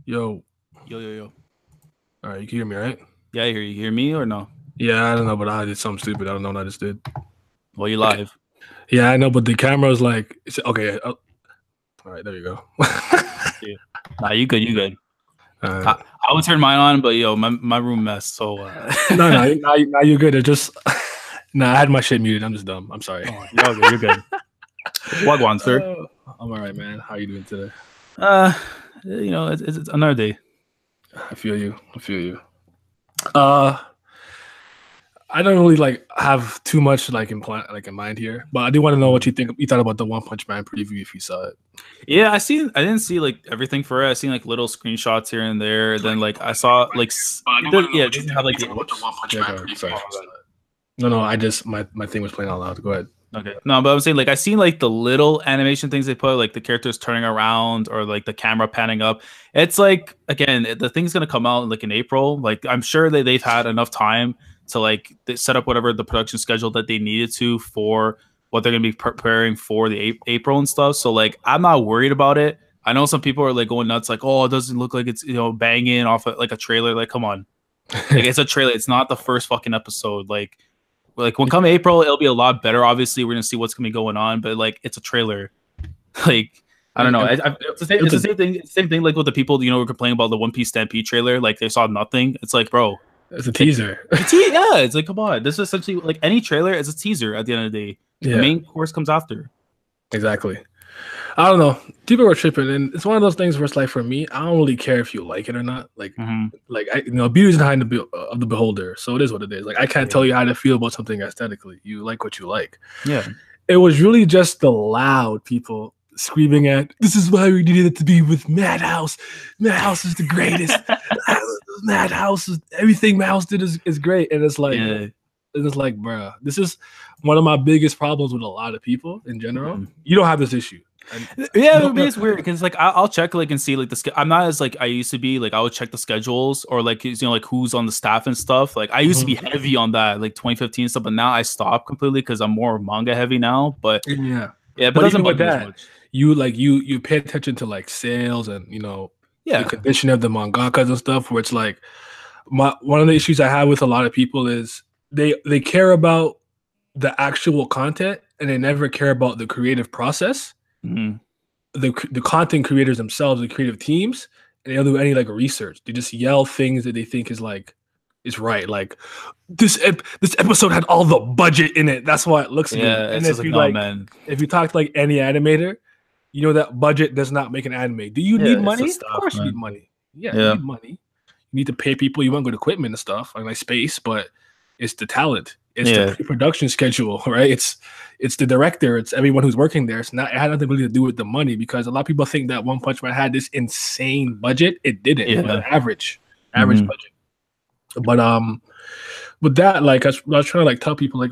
Yo, Yo, yo, yo. all right, you can hear me, right? Yeah, I hear you. Hear me or no? Yeah, I don't know, but I did something stupid. I don't know what I just did. Well, you Okay. live. Yeah, I know, but the camera's like, okay. All right, there you go. Nah, you good. You good. uh, I would turn mine on, but yo, my room mess. So no, no, now you're good. It's just, no, I had my shit muted. I'm just dumb. I'm sorry. oh, you're all good. You're good. Wagwan, sir. I'm all right, man. How you doing today? Uh, it's another day. I feel you. I feel you. Uh, I don't really like have too much like in mind here, but I do want to know what you thought about the One Punch Man preview if you saw it. Yeah, I didn't see like everything for it. I seen like little screenshots here and there. Then like I saw like it doesn't have like the One Punch Man preview. Sorry. No, I just my thing was playing out loud. Go ahead. Okay. No, but I'm saying like I seen like the little animation things they put, like the characters turning around or like the camera panning up. It's like again, the thing's gonna come out like in April. Like I'm sure that they've had enough time to like set up whatever the production schedule that they needed to for what they're gonna be preparing for the April and stuff. So like I'm not worried about it. I know some people are like going nuts, like, oh, it doesn't look like it's banging off like a trailer. Like, come on, like it's a trailer. It's not the first fucking episode. Like when come April, it'll be a lot better. Obviously, we're gonna see what's gonna be going on, but like it's a trailer. Like I don't know. It's the same thing. Same thing. Like with the people were complaining about the One Piece Stampede trailer. Like they saw nothing. It's like, bro, it's a teaser. Yeah, it's like, come on. This is essentially like any trailer is a teaser. At the end of the day, the main course comes after. Exactly. I don't know. People were tripping, and it's one of those things where it's like, for me, I don't really care if you like it or not. Like, beauty is behind of the beholder, so it is what it is. Like, I can't tell you how to feel about something aesthetically. You like what you like. Yeah. It was really just the loud people screaming at, "This is why we needed it to be with Madhouse. Madhouse is the greatest. Madhouse is everything. Madhouse did is great." And it's like, bruh, this is one of my biggest problems with a lot of people in general. You don't have this issue. It's weird because like I'll check like and see like I'm not as like I used to be. Like I would check the schedules or like like who's on the staff and stuff. Like I used to be heavy on that like 2015 stuff, but now I stopped completely because I'm more manga heavy now. But but it doesn't bug me as much. You pay attention to like sales and the condition of the mangakas and stuff. Where it's like one of the issues I have with a lot of people is they care about the actual content and they never care about the creative process. The content creators themselves, the creative teams, and they don't do any like research. They just yell things that they think is right. Like this episode had all the budget in it. That's why it looks good. And if if you talk to like any animator, you know that budget does not make an anime. Do you need money? Of course you need money. You need money. You need to pay people. You want good equipment and stuff, like space, but it's the talent. It's the pre-production schedule, right? It's the director. It's everyone who's working there. It had nothing really to do with the money, because a lot of people think that One Punch Man had this insane budget. It didn't. It was an average budget. But with that, like I was trying to like tell people, like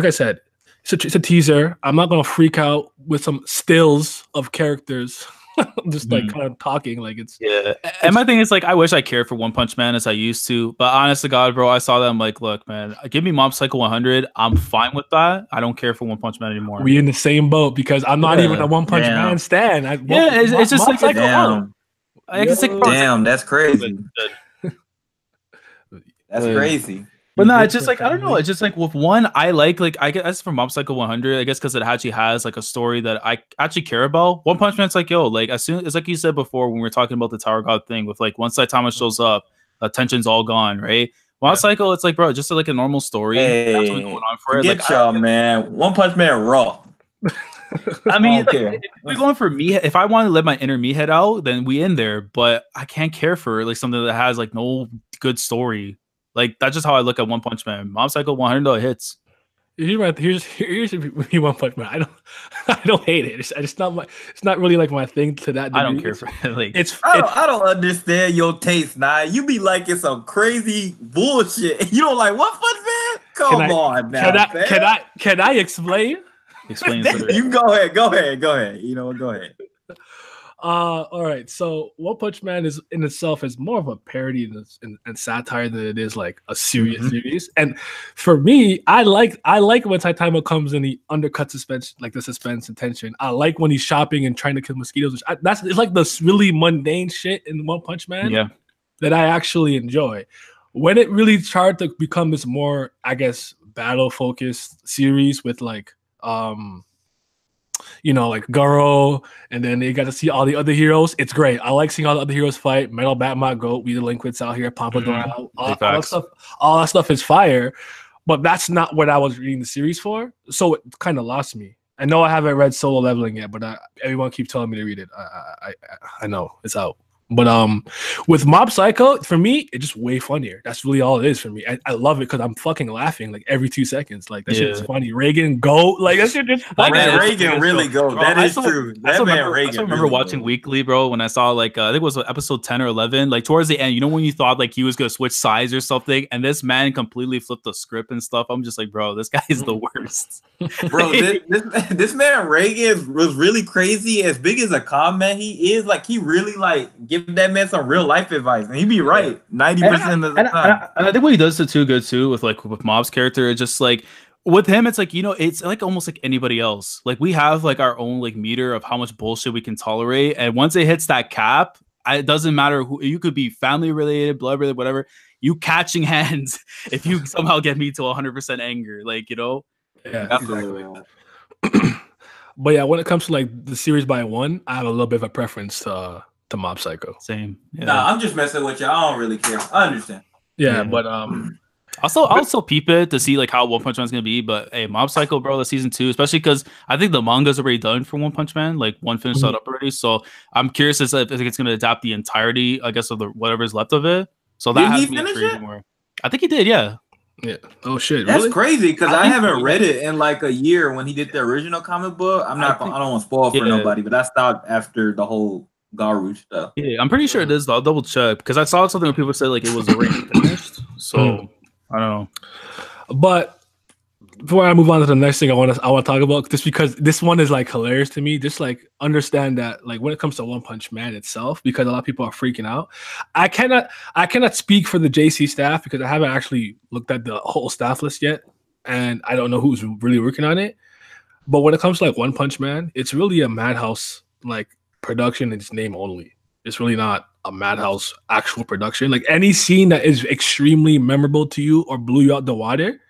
I said, it's a teaser. I'm not gonna freak out with some stills of characters. Just like kind of talking like it's and my thing is like I wish I cared for One Punch Man as I used to, but honest to God, bro, I saw that I'm like, look, man, give me Mob Psycho 100. I'm fine with that. I don't care for One Punch Man anymore. We in the same boat because I'm not even a One Punch Man stan. It's just like damn. Damn, that's crazy. That's crazy. But no, it's just like I don't know. It's just like with one, I guess from Mob Psycho 100, I guess because it actually has like a story that I actually care about. One Punch Man's like, yo, like as soon as like you said before when we were talking about the Tower God thing, with like once Saitama shows up, the tension's all gone, right? Mob Psycho, it's like, bro, just like a normal story. That's what's going on for it. Get y'all, man. One Punch Man raw. I mean, if we're going for me, if I want to let my inner me head out, then we in there. But I can't care for like something that has like no good story. Like that's just how I look at One Punch Man. Mob Psycho 100 hits. Here's One Punch Man. I don't hate it. It's not really like my thing to that degree. I don't care for it. Like I don't understand your taste, now. You be liking some crazy bullshit. You don't like One Punch Man? Come on, now. Can I explain? Explain. You can go ahead. You know what? Go ahead. All right. So One Punch Man is in itself is more of a parody and satire than it is like a serious series. And for me, I like when Saitama comes and he undercuts suspense, like the suspense and tension. I like when he's shopping and trying to kill mosquitoes. It's like this really mundane shit in One Punch Man. Yeah. That I actually enjoy. When it really started to become this more, I guess, battle focused series with like like Garo, and then you got to see all the other heroes. It's great. I like seeing all the other heroes fight. Metal Batman, Goat, We Delinquents out here, Pompador, all that stuff is fire. But that's not what I was reading the series for. So it kind of lost me. I know I haven't read Solo Leveling yet, but everyone keeps telling me to read it. I know it's out. But with Mob Psycho, for me, it's just way funnier. That's really all it is for me. I love it because I'm fucking laughing like every 2 seconds. Like that shit is funny. Reagan go like that shit just funny. Reagan really go. That is true. That man Reagan. I remember watching Weekly, bro, when I saw like I think it was episode 10 or 11. Like towards the end, you know when you thought like he was gonna switch sides or something, and this man completely flipped the script and stuff. I'm just like, bro, this guy is the worst. Bro, this man Reagan was really crazy. As big as a con man he is, like he really like give that man some real life advice, and he be right 90% of the time. And I think what he does too good too with Mob's character, it's just like with him, it's like it's like almost like anybody else. Like we have like our own like meter of how much bullshit we can tolerate, and once it hits that cap, it doesn't matter who you could be, family related, blood related, whatever. You catching hands if you somehow get me to 100% anger, Yeah, exactly. But yeah, when it comes to like the series by one, I have a little bit of a preference to Mob Psycho. Same. Yeah. Nah, I'm just messing with you. I don't really care. I understand. Yeah, but I'll still peep it to see like how One Punch Man's gonna be. But hey, Mob Psycho, bro, the season 2, especially because I think the manga's already done for One Punch Man. Like one finished out up already. So I'm curious as if it's gonna adapt the entirety, I guess, of the whatever's left of it. So that has me intrigued more. I think he did. Yeah. Yeah. Oh shit. That's really? crazy because I haven't read it in like a year when he did the original comic book. I don't want to spoil for nobody, but I stopped after the whole Garu stuff. Yeah, I'm pretty sure it is though. I'll double check because I saw something where people said like it was already finished. So I don't know. But before I move on to the next thing I want to talk about, just because this one is like hilarious to me, just like understand that like when it comes to One Punch Man itself, because a lot of people are freaking out. I cannot speak for the JC staff because I haven't actually looked at the whole staff list yet, and I don't know who's really working on it. But when it comes to like One Punch Man, it's really a Madhouse like production in its name only. It's really not a Madhouse actual production. Like any scene that is extremely memorable to you or blew you out the water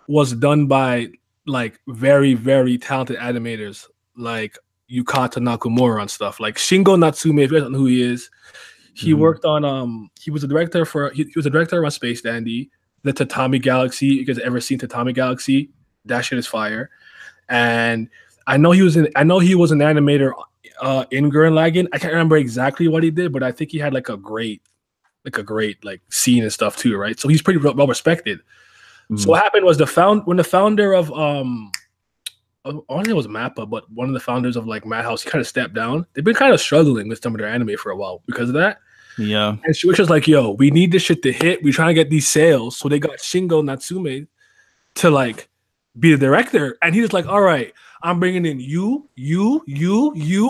was done by like very, very talented animators like Yukata Nakamura and stuff. Like Shingo Natsume, if you guys don't know who he is, he worked on he was a director on Space Dandy, the Tatami Galaxy. You guys ever seen Tatami Galaxy? That shit is fire. And I know he was an animator in Gurren Lagann. I can't remember exactly what he did, but I think he had like a great like scene and stuff too, right? So he's pretty well respected. So what happened was when the founder of I don't think it was Mappa, but one of the founders of like Madhouse kind of stepped down. They've been kind of struggling with some of their anime for a while because of that. Yeah. And she was just like, yo, we need this shit to hit. We're trying to get these sales. So they got Shingo Natsume to like be the director. And he was like, all right, I'm bringing in you,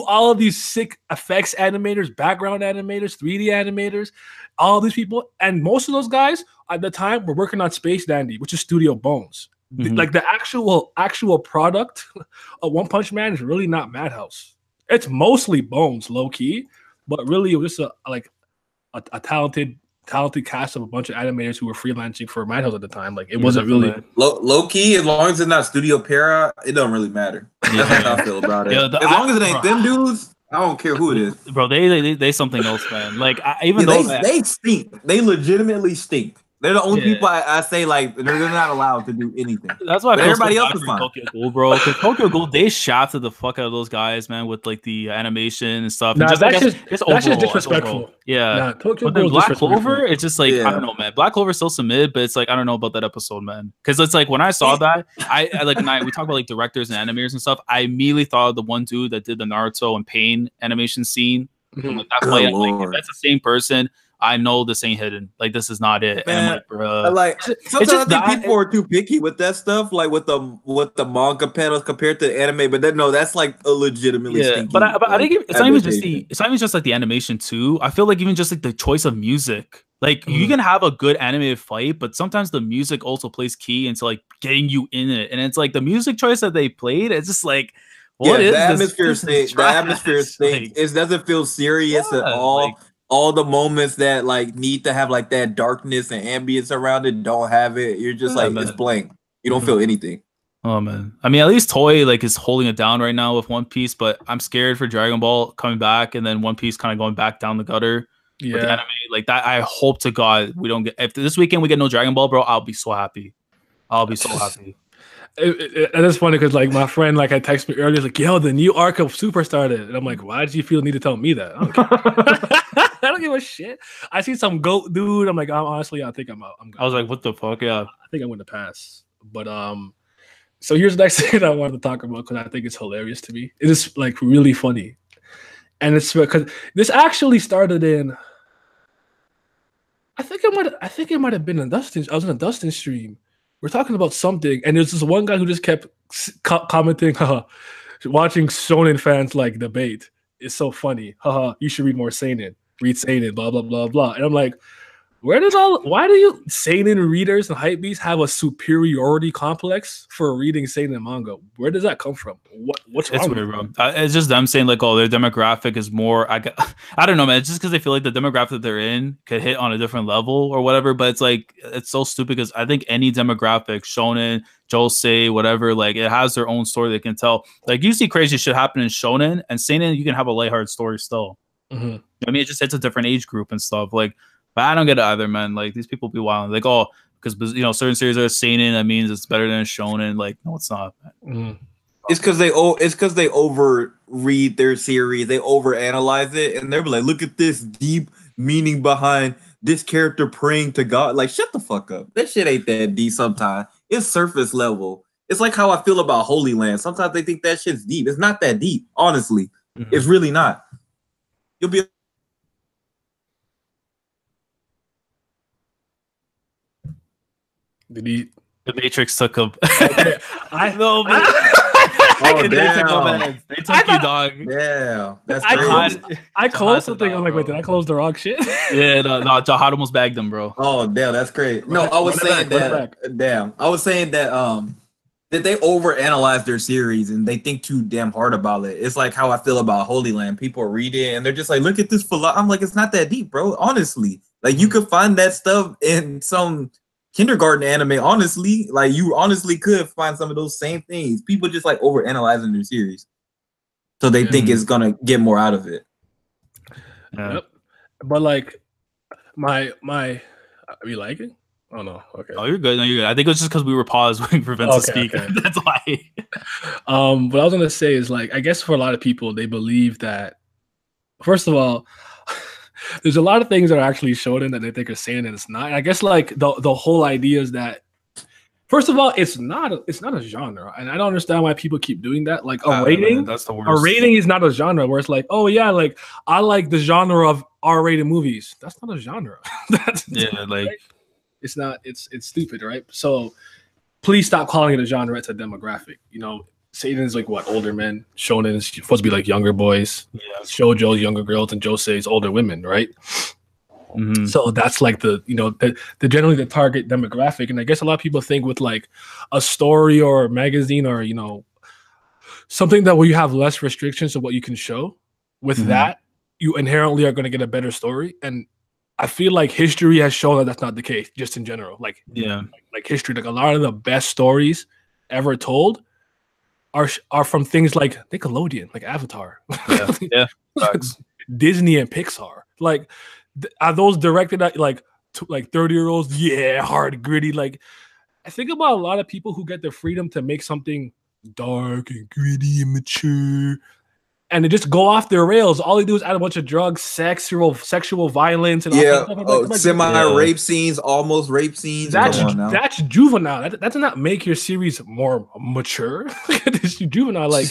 all of these sick effects animators, background animators, 3D animators, all these people. And most of those guys at the time were working on Space Dandy, which is Studio Bones. Like the actual product of One Punch Man is really not Madhouse. It's mostly Bones, low key, but really it was just a talented cast of a bunch of animators who were freelancing for Madhouse at the time. Like it wasn't really low key. As long as it's not Studio Para, it don't really matter. That's how I feel about it. As long as it ain't them dudes, I don't care who it is, bro. They something else, man. Like they stink. They legitimately stink. They're the only people I say like they're not allowed to do anything. That's why everybody else is fine. Tokyo Ghoul, bro. Because Tokyo Ghoul, they shafted the fuck out of those guys, man, with like the animation and stuff. Nah, and that's just disrespectful. Yeah, but then Black Clover, it's just like I don't know, man. Black Clover still submitted, but it's like I don't know about that episode, man. Because it's like when I saw that, I like we talk about like directors and animators and stuff. I immediately thought of the one dude that did the Naruto and Pain animation scene. Like, that's if that's the same person. I know this ain't hidden. Like this is not it. Man, and I'm like, bro, like sometimes I think people are too picky with that stuff, like with the manga panels compared to the anime. But then no, that's like a legitimately stinky. But I think it's not even just like the animation too. I feel like even just like the choice of music. Like you can have a good animated fight, but sometimes the music also plays key into like getting you in it. And it's like the music choice that they played, it's just like, what is the atmosphere this? The atmosphere stinks. It doesn't feel serious at all. Like, all the moments that like need to have like that darkness and ambience around it don't have it. You're just like, it's blank. You don't feel anything. Oh man, I mean, at least Toei like is holding it down right now with One Piece, but I'm scared for Dragon Ball coming back and then One Piece kind of going back down the gutter. With the anime like that. I hope to God we don't get, if this weekend we get no Dragon Ball, bro, I'll be so happy. I'll be so happy. And it's funny because like my friend like had texted me earlier, like, yo, the new arc of Super started, and I'm like, why did you feel the need to tell me that? I don't care. I don't give a shit. I see some goat dude. I'm like, honestly, I think I'm out. I was like, what the fuck? Yeah, I think I'm going to pass. But so here's the next thing I wanted to talk about because I think it's hilarious to me. It is like really funny, and it's because this actually started in. I think it might have been in Dustin. I was in a Dustin stream. We're talking about something, and there's this one guy who just kept commenting, watching shonen fans like debate. It's so funny. You should read more seinen. Read seinen, blah, blah, blah, blah. And I'm like, why do you seinen readers and hypebeasts have a superiority complex for reading seinen manga? Where does that come from? What's wrong with it, bro? It's just them saying like, oh, their demographic is more. I don't know, man. It's just because they feel like the demographic that they're in could hit on a different level or whatever. But it's like it's so stupid because I think any demographic, shonen, josei, whatever, like it has their own story they can tell. Like you see crazy shit happen in shonen and seinen, you can have a lighthearted story still. Mm-hmm. I mean, it just hits a different age group and stuff. Like. But I don't get it either, man. Like these people be wild. Like, oh, because certain series are seinen, that means it's better than shonen. Like, no, it's not. Mm. It's because they over read their series, they over analyze it, and they're like, look at this deep meaning behind this character praying to God. Like, shut the fuck up. That shit ain't that deep. Sometimes it's surface level. It's like how I feel about Holy Land. Sometimes they think that shit's deep. It's not that deep, honestly. Mm-hmm. It's really not. You'll be. The Matrix took him. I know, man. Oh, damn. They took you, dog. Yeah, that's crazy. I closed something. I'm like, wait, did I close the wrong shit? Yeah, no, Jahad almost bagged them, bro. Oh, damn, that's great. No, I was saying that. Damn, I was saying that. That they overanalyze their series and they think too damn hard about it. It's like how I feel about Holy Land. People read it and they're just like, look at this. I'm like, it's not that deep, bro. Honestly, like you could find that stuff in some kindergarten anime, honestly. Like you honestly could find some of those same things. People just like over analyzing their series, so they think it's gonna get more out of it. Yep. But like my are you liking? Oh no, okay. Oh, you're good. No, you're good. I think it was just because we were paused waiting for Vince to speak. Okay. That's why. What I was gonna say is like, I guess for a lot of people, they believe that first of all, there's a lot of things that are actually shonen that they think are saying and it's not. And I guess like the whole idea is that first of all, it's not a genre, and I don't understand why people keep doing that. Like a rating, that's the worst. A rating is not a genre where it's like, oh yeah, like I like the genre of R-rated movies. That's not a genre. That's like right? It's not. It's stupid, right? So please stop calling it a genre. It's a demographic. You know, seinen is like what, older men. Shonen is supposed to be like younger boys. Yeah. Shoujo, younger girls, and josei is older women, right? Mm-hmm. So that's like the generally the target demographic. And I guess a lot of people think with like a story or a magazine or something that where you have less restrictions of what you can show. With that, you inherently are going to get a better story. And I feel like history has shown that that's not the case, just in general. Like history, like a lot of the best stories ever told are from things like Nickelodeon, like Avatar, Disney and Pixar. Like, are those directed at like 30-year-olds? Yeah, hard, gritty. Like, I think about a lot of people who get the freedom to make something dark and gritty and mature, and they just go off their rails. All they do is add a bunch of drugs, sexual violence, and semi-rape scenes, almost rape scenes. That's juvenile. That does not make your series more mature. It's juvenile. Like,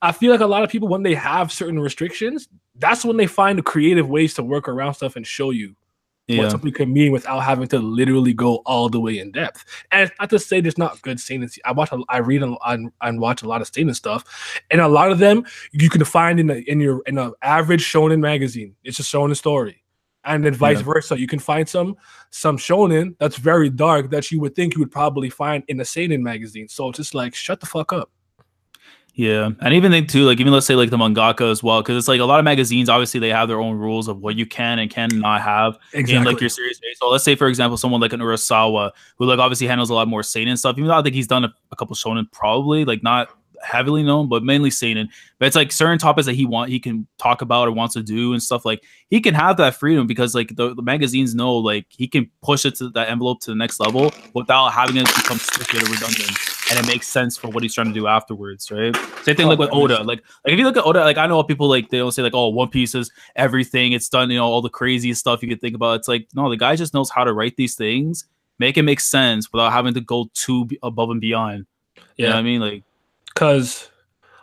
I feel like a lot of people, when they have certain restrictions, that's when they find creative ways to work around stuff and show you what something can mean without having to literally go all the way in depth. And it's not to say there's not good seinen. I read and watch a lot of seinen stuff, and a lot of them you can find in an average shonen magazine. It's a shonen story, and then vice versa. You can find some shonen that's very dark that you would think you would probably find in a seinen magazine. So it's just like, shut the fuck up. Yeah, and even think too, like even let's say like the mangaka as well, because it's like a lot of magazines, obviously they have their own rules of what you can and cannot have in like your series. So let's say for example, someone like an Urasawa, who like obviously handles a lot more seinen stuff. Even though I think he's done a couple shonen, probably like not heavily known, but mainly seinen. But it's like certain topics that he can talk about or wants to do and stuff. Like he can have that freedom because like the magazines know like he can push it to that envelope to the next level without having it become stupid or redundant. And it makes sense for what he's trying to do afterwards, right? Same thing like with Oda. Like if you look at Oda, like I know people like they don't say like, oh, One Piece is everything. It's done, you know, all the craziest stuff you could think about. It's like, no, the guy just knows how to write these things, make it make sense without having to go too above and beyond. You know what I mean? Like, because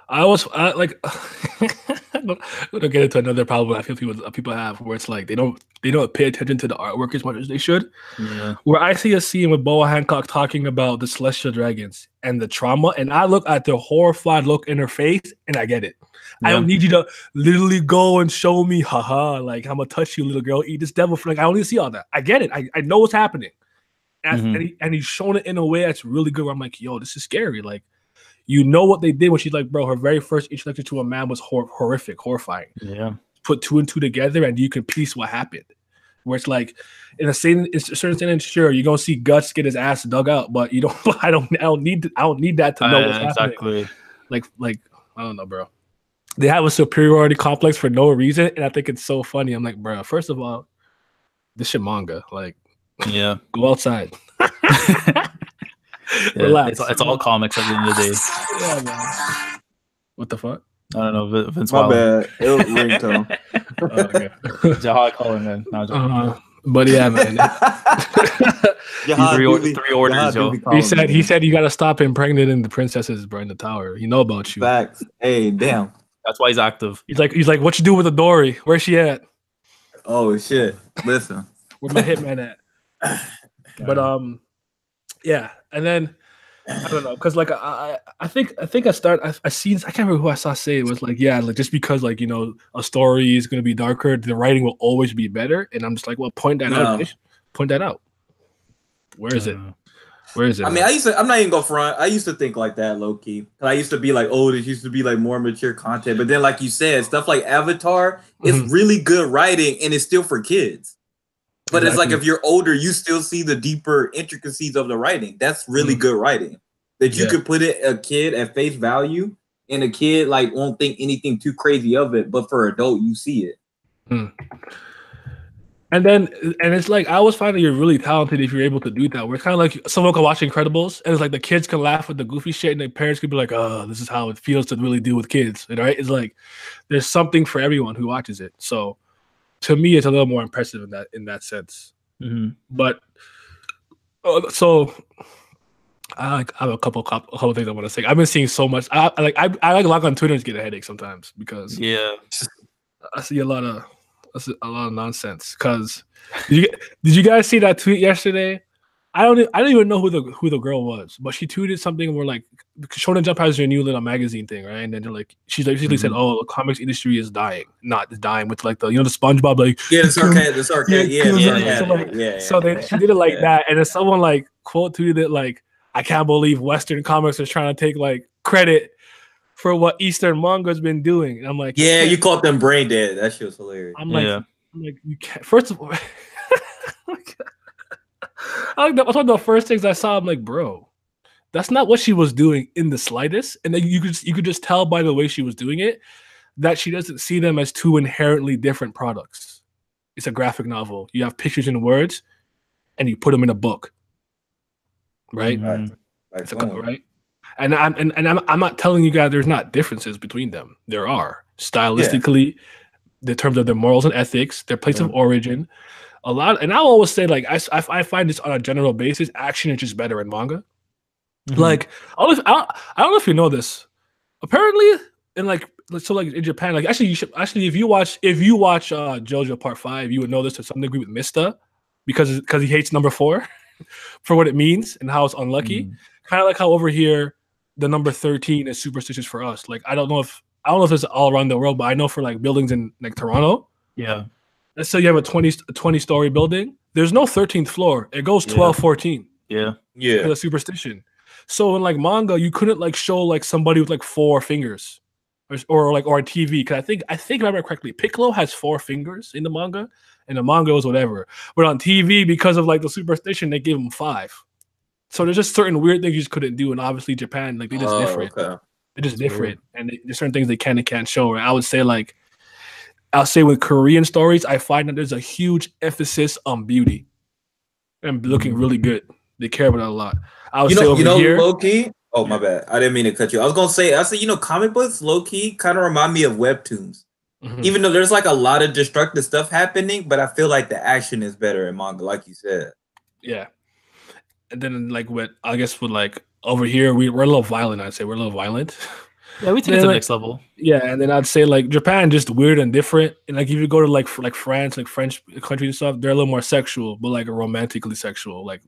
I like I'm gonna get into another problem I feel people have where it's like they don't pay attention to the artwork as much as they should. Yeah. Where I see a scene with Boa Hancock talking about the celestial dragons and the trauma, and I look at the horrified look in her face, and I get it. Yeah. I don't need you to literally go and show me, haha, like I'm gonna touch you, little girl, eat this devil fruit. Like I don't need to see all that. I get it. I know what's happening, and he's shown it in a way that's really good. Where I'm like, yo, this is scary. Like, you know what they did when she's like, bro, her very first introduction to a man was horrific, horrifying. Yeah. Put 2 and 2 together and you can piece what happened. Where it's like in a certain sentence, sure, you're gonna see Guts get his ass dug out, but you don't I don't need that to know what's happening. Like I don't know, bro. They have a superiority complex for no reason, and I think it's so funny. I'm like, bro, first of all, this shit manga. Like, yeah, go outside. Yeah, relax. It's all comics at the end of the day. Yeah, man. What the fuck? I don't know. Vince My bad. It was ringtone. Okay. Jahad calling in. But yeah, man. three orders, yo. He said you gotta stop impregnating the princesses, bro, in the tower. He know about you. Facts. Hey, damn. That's why he's active. He's like, what you do with the Dory? Where's she at? Oh shit. Listen. Where's my hitman at? But yeah, and then I don't know, because like I think I seen, I can't remember who I saw say it was like, yeah, like just because like, you know, a story is gonna be darker, the writing will always be better. And I'm just like, well, point that out. Point that out. Where is it? Where is it? I mean, I'm not even gonna front. I used to think like that, low key. I used to be like, oh, this used to be like more mature content. But then, like you said, stuff like Avatar, it's really good writing and it's still for kids. But it's like if you're older, you still see the deeper intricacies of the writing. That's really good writing. That you could put it a kid at face value, and a kid like won't think anything too crazy of it. But for adult, you see it. And it's like I always find that you're really talented if you're able to do that. We're kind of like someone can watch Incredibles, and it's like the kids can laugh at the goofy shit, and the parents could be like, "Oh, this is how it feels to really deal with kids." Right? It's like there's something for everyone who watches it. So. To me, it's a little more impressive in that sense. But so I have a couple things I want to say. I've been seeing so much. I like log on Twitter and get a headache sometimes because I see a lot of nonsense. Because did you guys see that tweet yesterday? I don't even know who the girl was, but she tweeted something where like Shonen Jump has their new little magazine thing, right? And then they're like, she basically said, "Oh, the comics industry is dying, not dying." With like the the SpongeBob like the sarcasm, So she did it like that, and then someone like quote tweeted it like, "I can't believe Western comics is trying to take like credit for what Eastern manga's been doing." And I'm like, yeah, you called them brain dead. That shit was hilarious. I'm like, you can't. First of all. That's one of the first things I saw. I'm like, bro, that's not what she was doing in the slightest. And then you could just tell by the way she was doing it that she doesn't see them as two inherently different products. It's a graphic novel. You have pictures and words, and you put them in a book, right? Right. And I'm not telling you guys there's not differences between them. There are stylistically, in terms of their morals and ethics, their place of origin. A lot, and I always say, like, I find this on a general basis, action is just better in manga. Like, I don't know if you know this. Apparently, in in Japan, like, actually, if you watch JoJo Part 5, you would know this to some degree with Mista. because he hates number 4 for what it means and how it's unlucky. Kind of like how over here the number 13 is superstitious for us. Like I don't know if it's all around the world, but I know for like buildings in like Toronto. Yeah. Let's say you have a 20-story building. There's no 13th floor. It goes 12, 14. Yeah. Yeah. The superstition. So in like manga, you couldn't like show like somebody with like 4 fingers, or on TV. Because I think if I remember correctly, Piccolo has 4 fingers in the manga, and the manga was whatever. But on TV, because of like the superstition, they gave him 5. So there's just certain weird things you just couldn't do, and obviously Japan, like they're just different. Okay. They're just different, and there's certain things they can and can't show. I would say with Korean stories, I find that there's a huge emphasis on beauty and looking really good. They care about it a lot. I would say over here, low key. Oh my bad, I didn't mean to cut you. I was gonna say, comic books low key kind of remind me of webtoons. Even though there's like a lot of destructive stuff happening, but I feel like the action is better in manga, like you said. Yeah. And then like over here, we're a little violent. I'd say we're a little violent. Yeah, we take it to the next level. Yeah, and then I'd say like Japan just weird and different. And like if you go to like France, like French countries and stuff, they're a little more sexual, but like romantically sexual. Like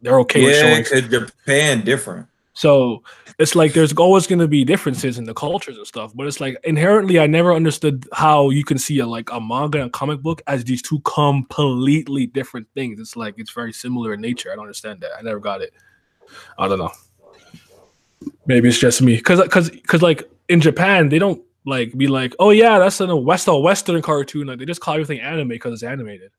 they're okay with showing. Yeah, because Japan different. So it's like there's always going to be differences in the cultures and stuff, but it's like inherently I never understood how you can see a manga and a comic book as these two completely different things. It's like it's very similar in nature. I don't understand that. I never got it. I don't know. Maybe it's just me, because like in Japan they don't like be like, oh yeah, that's a Western cartoon. Like they just call everything anime because it's animated.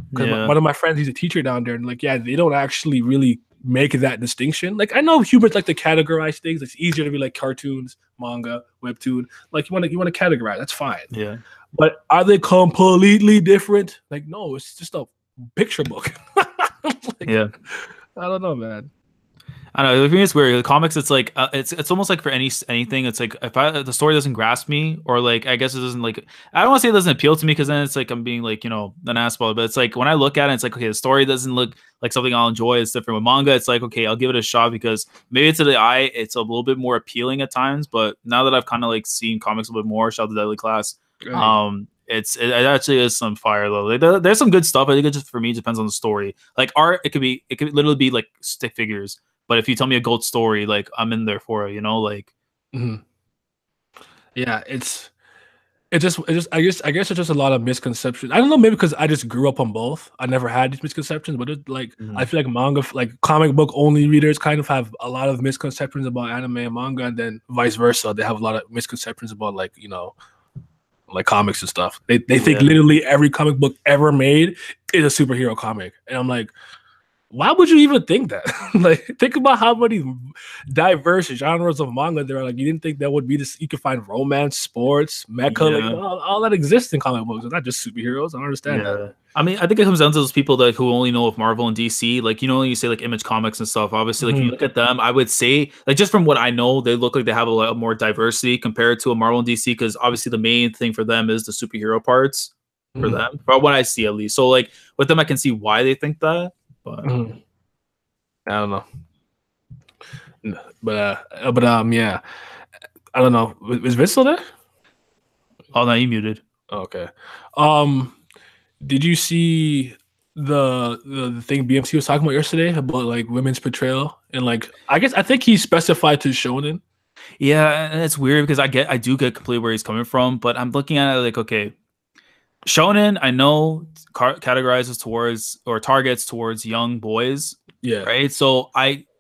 Because one of my friends, he's a teacher down there, and like they don't actually really make that distinction. Like I know humans like to categorize things. It's easier to be like cartoons, manga, webtoon. Like you want to categorize. That's fine. Yeah. But are they completely different? Like no, it's just a picture book. Yeah. I don't know, man. I don't know. I think it's weird. The comics, it's like it's almost like for anything. It's like if the story doesn't grasp me, or like I guess it doesn't like. I don't want to say it doesn't appeal to me, because then it's like I'm being like an asshole. But it's like when I look at it, it's like okay, the story doesn't look like something I'll enjoy. It's different with manga. It's like okay, I'll give it a shot because maybe to the eye it's a little bit more appealing at times. But now that I've kind of like seen comics a little bit more, shout out to Deadly Class. Right. It actually is some fire though. Like, there's some good stuff. I think it just for me depends on the story. Like art, it could literally be like stick figures. But if you tell me a goat story, like I'm in there for it, like. Yeah, I guess it's just a lot of misconceptions. I don't know, maybe because I just grew up on both. I never had these misconceptions, but it's like I feel like manga, like comic book only readers, kind of have a lot of misconceptions about anime and manga, and then vice versa. They have a lot of misconceptions about like comics and stuff. They think literally every comic book ever made is a superhero comic, and I'm like, why would you even think that? Like, think about how many diverse genres of manga there are. Like, you didn't think that would be this. You could find romance, sports, mecha, like all that exists in comic books. It's not just superheroes. I don't understand that. I mean, I think it comes down to those people that who only know of Marvel and DC. Like, you say like Image Comics and stuff. Obviously, like if you look at them, I would say like just from what I know, they look like they have a lot more diversity compared to a Marvel and DC. Because obviously, the main thing for them is the superhero parts for them, from what I see at least. So like with them, I can see why they think that. But I don't know. But yeah, I don't know. Is Vince still there? Oh no, you muted. Okay. Did you see the thing BMC was talking about yesterday about like women's portrayal, and like I think he specified to shonen. Yeah, and it's weird because I do get completely where he's coming from, but I'm looking at it like, okay, shonen, I know categorizes towards or targets towards young boys. Yeah. Right. So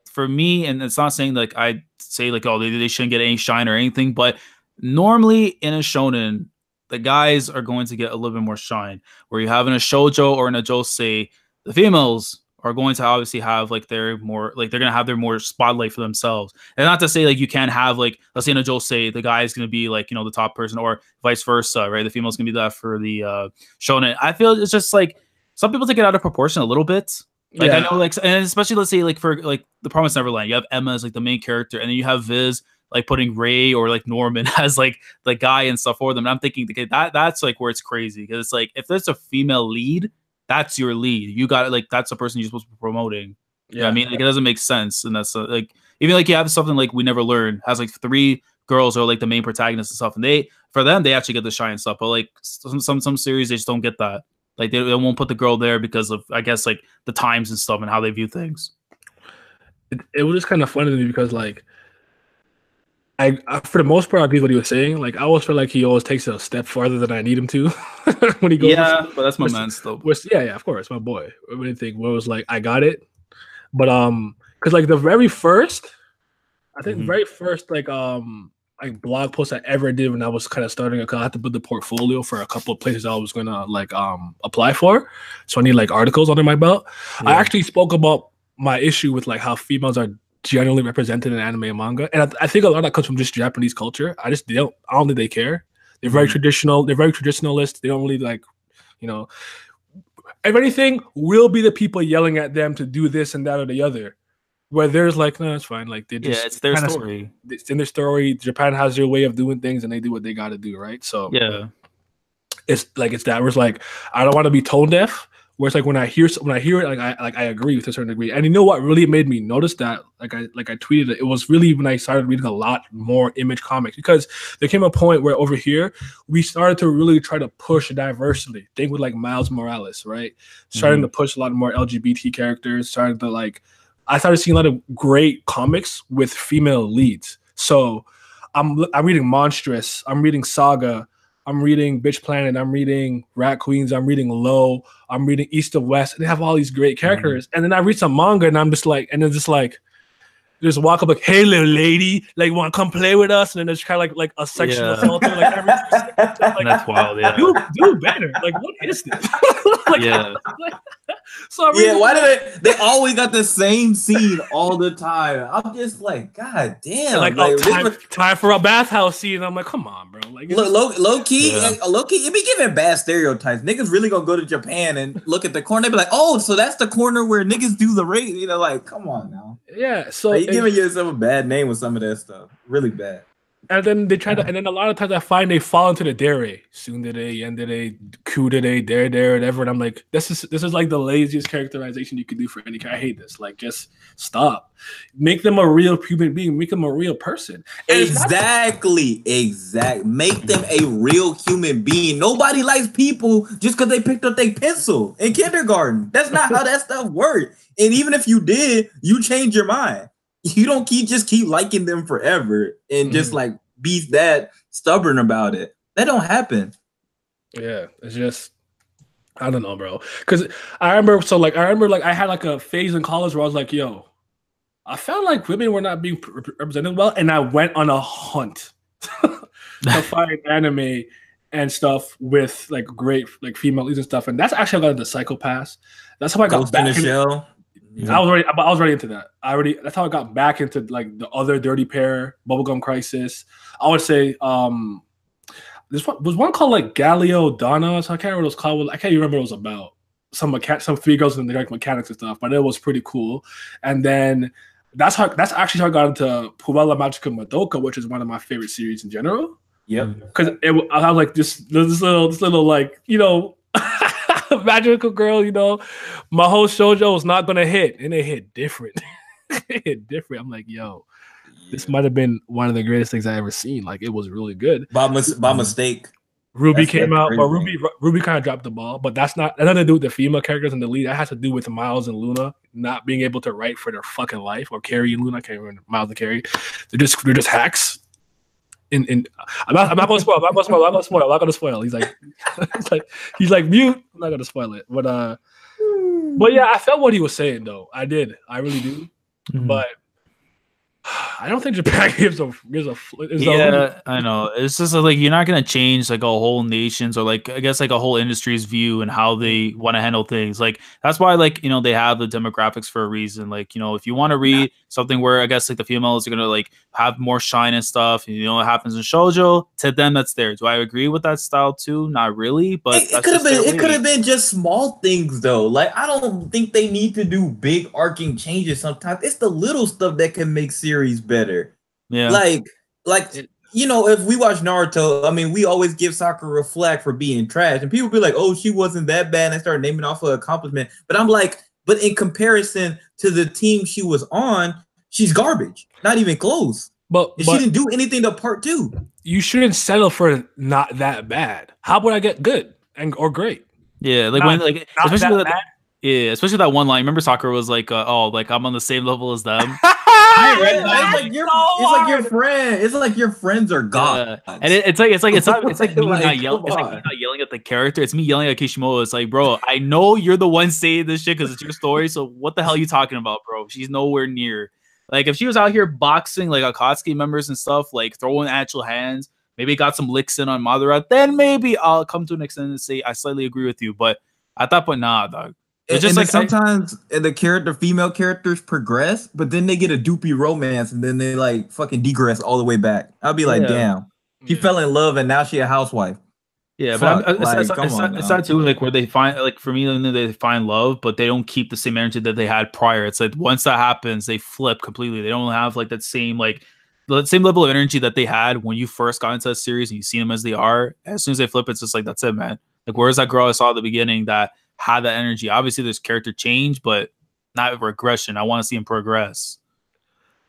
for me, and it's not saying like I say like, oh, they shouldn't get any shine or anything, but normally in a shonen, the guys are going to get a little bit more shine. Where you have in a shoujo or in a josei, the females are going to obviously have like they're gonna have their more spotlight for themselves. And not to say like you can't have like, let's say in a josei, the guy is gonna be like the top person, or vice versa, right? The female's gonna be that for the shonen. I feel it's just like some people take it out of proportion a little bit. Like I know, like, and especially let's say like for like The Promised Neverland, you have Emma as like the main character, and then you have Viz like putting Ray or like Norman as like the guy and stuff for them. And I'm thinking, okay, that's like where it's crazy, because it's like if there's a female lead, that's your lead. You got it, like that's the person you're supposed to be promoting. Yeah, I mean, like it doesn't make sense, and that's like even like you have something like We Never Learn has like 3 girls are like the main protagonists and stuff, and for them they actually get the shine and stuff. But like some series they just don't get that. Like they won't put the girl there because of, I guess, like the times and stuff and how they view things. It was just kind of funny to me because like I for the most part I agree with what he was saying. Like I always feel like he always takes it a step farther than I need him to when he goes. Yeah, but that's my man still. Yeah, of course, my boy. Anything where it was like I got it, but because like the very first, I think the very first like blog post I ever did when I was kind of starting, because I had to build the portfolio for a couple of places I was gonna like apply for, so I need like articles under my belt. Yeah. I actually spoke about my issue with like how females are generally represented in anime and manga, and I think a lot of that comes from just Japanese culture. I don't think they care. They're very traditional. They're very traditionalist. They don't really like, you know, if anything, we'll be the people yelling at them to do this and that or the other. Where there's like, no, it's fine. Like they just, it's their story. It's in their story. Japan has their way of doing things, and they do what they got to do, right? So yeah, it's that. Where it's like I don't want to be tone deaf. Where it's like when I hear it, like I agree with a certain degree. And you know what really made me notice that? Like I tweeted it. It was really when I started reading a lot more Image comics, because there came a point where over here we started to really try to push diversity. Think with like Miles Morales, right? Starting to push a lot more LGBT characters. Starting to like. I started seeing a lot of great comics with female leads. So I'm reading Monstrous, I'm reading Saga, I'm reading Bitch Planet, I'm reading Rat Queens, I'm reading Low, I'm reading East of West. And they have all these great characters. And then I read some manga and I'm just like, and then just like, just walk up like, hey, little lady, like, want to come play with us? And then there's kind of like a sexual assault. Like, every like, that's wild, yeah. Do better. Like, what is this? Like, yeah. So why do they always got the same scene all the time? I'm just like, God damn. Like time for a bathhouse scene. I'm like, come on, bro. Like low key, it be giving bad stereotypes. Niggas really gonna go to Japan and look at the corner. They be like, oh, so that's the corner where niggas do the race. You know, like, come on now. Yeah. So you're giving yourself a bad name with some of that stuff. Really bad. And then they try to, and then a lot of times I find they fall into the dere. Tsundere, yandere, kudere, dere, whatever. And I'm like, this is like the laziest characterization you could do for any character. I hate this. Like, just stop. Make them a real human being. Make them a real person. And exactly. Make them a real human being. Nobody likes people just because they picked up their pencil in kindergarten. That's not how that stuff works. And even if you did, you change your mind. You don't just keep liking them forever and just like be that stubborn about it. That don't happen. Yeah, it's just, I don't know, bro. Because I remember I had like a phase in college where I was like, yo, I felt like women were not being represented well, and I went on a hunt to find anime and stuff with like great like female leads and stuff, and that's actually how I got into Psycho-Pass. That's how I got Ghost in the Shell. Yeah. I was already into that. That's how I got back into like the other Dirty Pair, Bubblegum Crisis. I would say this one was one called like Galileo Donna. So I can't remember what it was called. I can't even remember what it was about. Some three girls in the like mechanics and stuff, but it was pretty cool. And then that's actually how I got into Puella Magica Madoka, which is one of my favorite series in general. Yep. Because I was like this little like, you know, magical girl, you know, my whole shoujo was not gonna hit, and it hit different. It hit different. I'm like, yo, this might have been one of the greatest things I ever seen. Like, it was really good. By mistake, Ruby came out, but Ruby kind of dropped the ball. But that had nothing to do with the female characters in the lead. That has to do with Miles and Luna not being able to write for their fucking life, or Carrie and Luna. I can't remember Miles and Carrie. They're just hacks. I'm not gonna spoil. I'm not gonna spoil. He's like mute. I'm not gonna spoil it. But yeah, I felt what he was saying though. I did. I really do. But I don't think Japan gives a I know. It's just like you're not gonna change like a whole nation's or like I guess like a whole industry's view and how they want to handle things. Like that's why like you know they have the demographics for a reason. Like you know if you want to read something where I guess like the females are gonna like have more shine and stuff, and you know what happens in shoujo, to them that's there. Do I agree with that style too? Not really, but it could have been just small things though. Like I don't think they need to do big arcing changes. Sometimes it's the little stuff that can make series better. Yeah, like you know, if we watch Naruto, I mean, we always give Sakura flack for being trash, and people be like, "Oh, she wasn't that bad," and I start naming off her accomplishment. But I'm like, but in comparison to the team she was on, she's garbage. Not even close. But she didn't do anything to part two. You shouldn't settle for not that bad. How would I get good or great? Yeah, like when like especially that, yeah, especially that one line. Remember, Sakura was like, "Oh, like I'm on the same level as them." I read that. It's like your friend. It's like your friends are gods. Yeah. And it's like me not yelling. It's like me not yelling at the character. It's me yelling at Kishimoto. It's like, bro, I know you're the one saying this shit because it's your story. So what the hell are you talking about, bro? She's nowhere near. Like if she was out here boxing like Akatsuki members and stuff, like throwing actual hands, maybe got some licks in on Madara, then maybe I'll come to an extent and say I slightly agree with you. But at that point, nah, dog. It's just like sometimes the female characters progress, but then they get a doopy romance and then they like fucking degress all the way back. I'll be like, damn, she fell in love and now she a housewife. Yeah, but it's not too like where they find like for me they find love, but they don't keep the same energy that they had prior. It's like once that happens, they flip completely. They don't have like that same like the same level of energy that they had when you first got into that series and you see them as they are. As soon as they flip, it's just like that's it, man. Like where's that girl I saw at the beginning that had that energy? Obviously, there's character change, but not regression. I want to see him progress.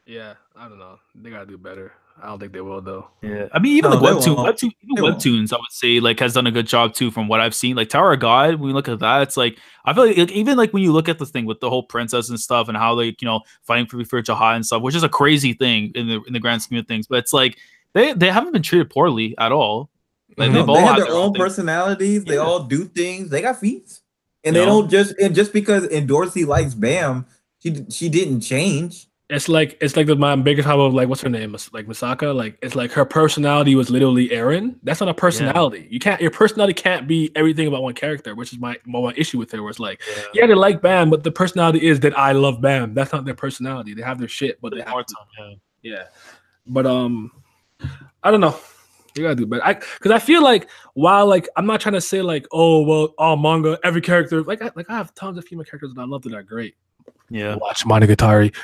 Yeah, I don't know. They gotta do better. I don't think they will though. Yeah, I mean, even the webtoons, I would say, like, has done a good job too, from what I've seen. Like Tower of God, when you look at that, it's like I feel like even like when you look at the thing with the whole princess and stuff, and how like fighting for Jaha and stuff, which is a crazy thing in the grand scheme of things. But it's like they haven't been treated poorly at all. Like they have their own personalities. They all do things. They got feats, and they don't just because Dorsey likes Bam, she didn't change. It's like my biggest problem of like what's her name, like Misaka. Like it's like her personality was literally Eren. That's not a personality. Your personality can't be everything about one character, which is my issue with it. Where it's like, they like Bam, but the personality is that I love Bam. That's not their personality. They have their shit, but they have But I don't know. You gotta do better. Because I feel like while like I'm not trying to say like, oh well, all manga, every character like I have tons of female characters that I love that are great. Yeah, watch Monogatari.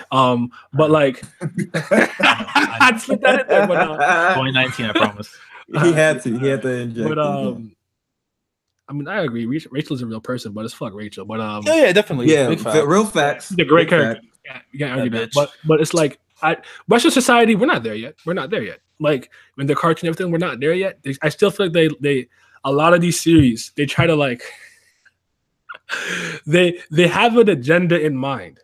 But like, I'd slip that in there. But 2019, I promise. He had to inject. But I mean, I agree. Rachel's a real person, but it's fuck Rachel. But yeah, definitely. Yeah, real facts. She's a great character. You can't argue that. But it's like Western society, we're not there yet. We're not there yet. Like when the cartoon and everything, we're not there yet. I still feel like they a lot of these series they try to like. They have an agenda in mind.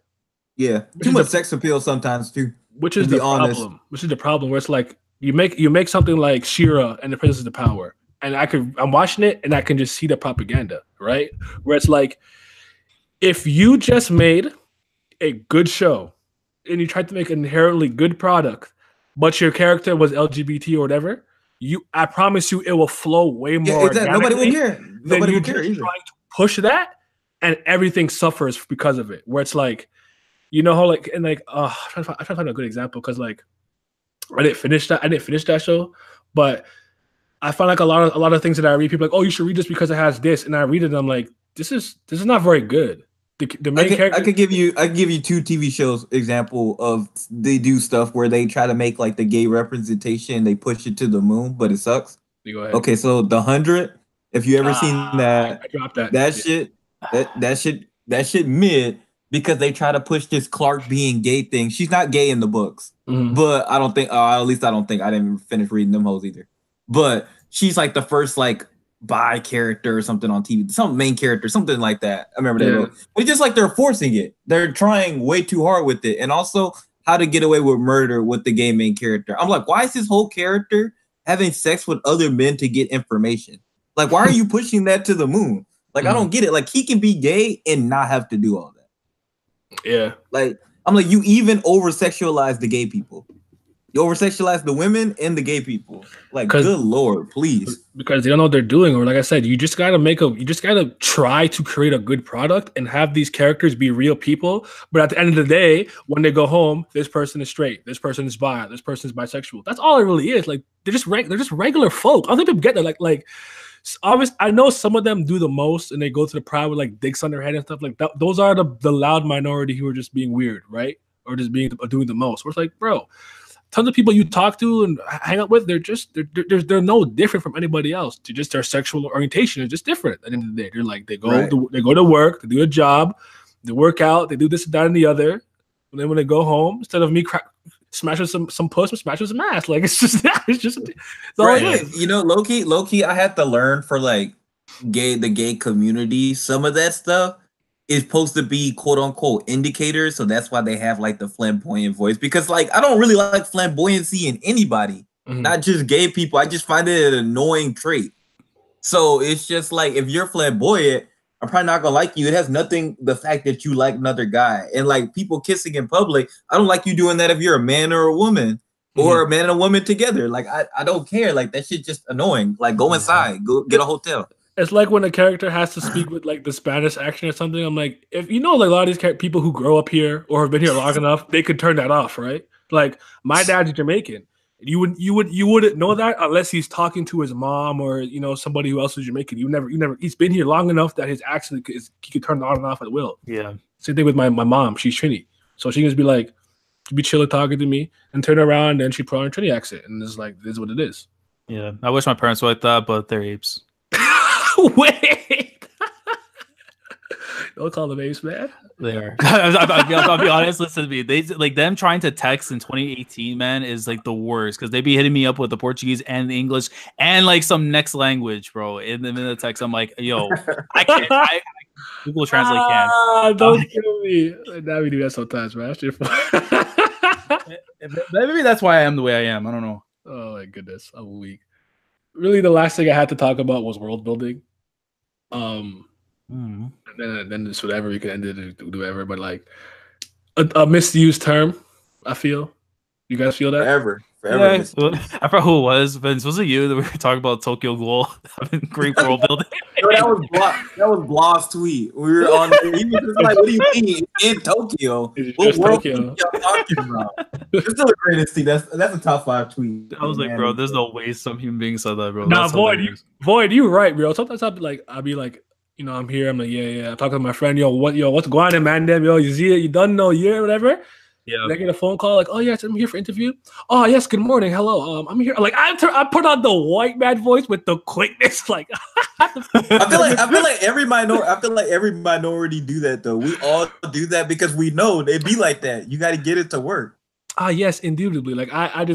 Yeah, too much sex appeal sometimes too. Which is the problem. Which is the problem. Where it's like you make something like She-Ra and the Princess of Power, and I'm watching it and I can just see the propaganda, right? Where it's like if you just made a good show and you tried to make an inherently good product, but your character was LGBT or whatever, I promise you it will flow way more. Nobody will care. Nobody will care either. Trying to push that. And everything suffers because of it. Where it's like, how like and like I'm trying to find a good example because like I didn't finish that show, but I find like a lot of things that I read, people are like, oh, you should read this because it has this, and I read it and I'm like, this is not very good. The main character. I could give you 2 TV shows example of they do stuff where they try to make like the gay representation, they push it to the moon, but it sucks. You go ahead. Okay, so The 100. If you ever seen that, I dropped that. That shit. That shit mid because they try to push this Clark being gay thing. She's not gay in the books, but I don't think. At least I don't think. I didn't finish reading them hoes either. But she's like the first like bi character or something on TV, some main character, something like that. I remember that. It's just like they're forcing it. They're trying way too hard with it, and also how to get away with murder with the gay main character. I'm like, why is this whole character having sex with other men to get information? Like, why are you pushing that to the moon? Like, I don't get it. Like, he can be gay and not have to do all that. Yeah. Like, I'm like, you even over-sexualize the gay people. You over-sexualize the women and the gay people. Like, good Lord, please. Because they don't know what they're doing. Or like I said, you just gotta try to create a good product and have these characters be real people. But at the end of the day, when they go home, this person is straight, this person is bi, this person is bisexual. That's all it really is. Like, they're just regular folk. I don't think people get that. Like obviously, I know some of them do the most, and they go to the pride with like dicks on their head and stuff like that. Those are the loud minority who are just being weird, right? Or just doing the most. Where it's like, bro, tons of people you talk to and hang out with, they're no different from anybody else. Their sexual orientation is just different. At the end of the day, they're like they go to work, they do a job, they work out, they do this and that and the other. And then when they go home, instead of me smashing some puss, smashing some ass. Like it's just all it is. Low key, I had to learn for like the gay community, some of that stuff is supposed to be quote unquote indicators. So that's why they have like the flamboyant voice. Because like I don't really like flamboyancy in anybody, not just gay people. I just find it an annoying trait. So it's just like if you're flamboyant, I'm probably not gonna like you. It has nothing, the fact that you like another guy. And like people kissing in public, I don't like you doing that if you're a man or a woman. Or a man and a woman together. Like I don't care. Like that shit just annoying. Like go inside, go get a hotel. It's like when a character has to speak with like the Spanish accent or something. I'm like, if you know, like a lot of these people who grow up here or have been here long enough, they could turn that off, right? Like my dad's Jamaican. You wouldn't know that unless he's talking to his mom or somebody who else is Jamaican. You never. He's been here long enough that his accent he could turn it on and off at will. Yeah. Same thing with my mom. She's Trini, so she can just be like, be chilling talking to me and turn around and she put on a Trini accent and it's like, this is what it is. Yeah, I wish my parents were like that, but they're apes. Wait, don't call them apes, man. They are. I'll be honest. Listen to me. They like them trying to text in 2018, man, is like the worst because they be hitting me up with the Portuguese and the English and like some next language, bro. In the text, I'm like, yo, I can't. Google Translate can. Don't kill me. Now we do that sometimes, man. Maybe that's why I am the way I am. I don't know. Oh my goodness, I'm weak. Really, the last thing I had to talk about was world building. And then just whatever we can end it or do whatever, but like a misused term. I feel. You guys feel that? Forever. Yeah, I forgot who it was. Vince, was it you that we were talking about Tokyo Ghoul having great world building? No, that was Blah's tweet. We were on. He was just like, "What do you mean in Tokyo? What world are y'all talking about?" It's still the greatest thing. That's a top 5 tweet. I was like, bro, there's no way some human being said that, bro. Nah, Void, you right, bro. Sometimes I'll be like, I'm here. I'm like, yeah. I'm talking to my friend. What's going on, man? Damn, you see it? You done? No, yeah, whatever. Yeah. And I get a phone call like, oh yes, I'm here for interview. Oh yes, good morning, hello. I'm here. Like I put on the white man voice with the quickness. Like I feel like every minority do that though. We all do that because we know they be like that. You got to get it to work. Yes, indubitably. Like I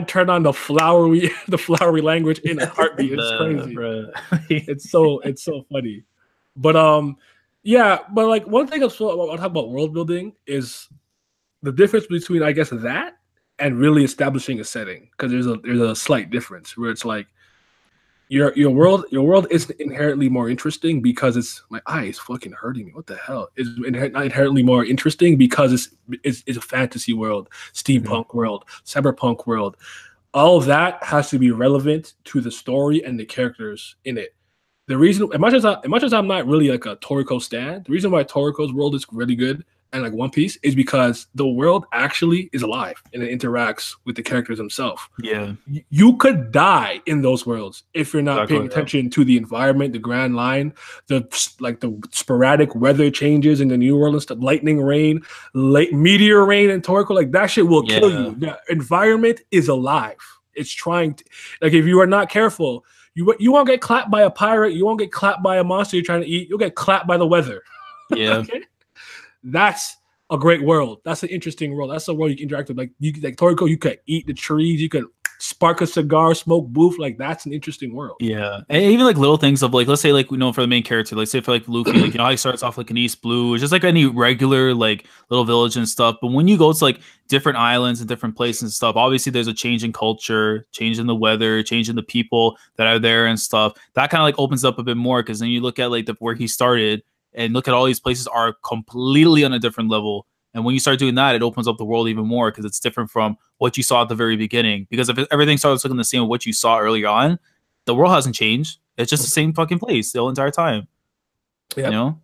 turn on the flowery language in a heartbeat. It's crazy. It's so funny. But yeah. But like one thing I'll talk about world building is the difference between, I guess, that and really establishing a setting, because there's a slight difference where it's like your world isn't inherently more interesting because it's my eye is fucking hurting me. What the hell? It's not inherently more interesting because it's a fantasy world, steampunk world, cyberpunk world. All of that has to be relevant to the story and the characters in it. The reason, as much as I'm not really like a Toriko stan, the reason why Toriko's world is really good and like One Piece is because the world actually is alive and it interacts with the characters themselves. Yeah, you could die in those worlds if you're not paying attention to the environment, the grand line, the sporadic weather changes in the New World and stuff, lightning rain, meteor rain in Toriko, like that shit will kill you. The environment is alive. It's trying to, like, if you are not careful, you won't get clapped by a pirate, you won't get clapped by a monster you're trying to eat, you'll get clapped by the weather. Yeah. Okay? That's a great world. That's an interesting world. That's a world you can interact with. Like Toriko, you could eat the trees, you could spark a cigar, smoke booth. Like that's an interesting world. Yeah, and even like little things of like, let's say like for the main character, like say for like Luffy, like how he starts off like in East Blue, it's just like any regular like little village and stuff. But when you go to like different islands and different places and stuff, obviously there's a change in culture, change in the weather, change in the people that are there and stuff. That kind of like opens up a bit more because then you look at like where he started. And look at all these places are completely on a different level. And when you start doing that, it opens up the world even more because it's different from what you saw at the very beginning. Because if everything starts looking the same with what you saw earlier on, the world hasn't changed. It's just the same fucking place the whole entire time. Yep. You know?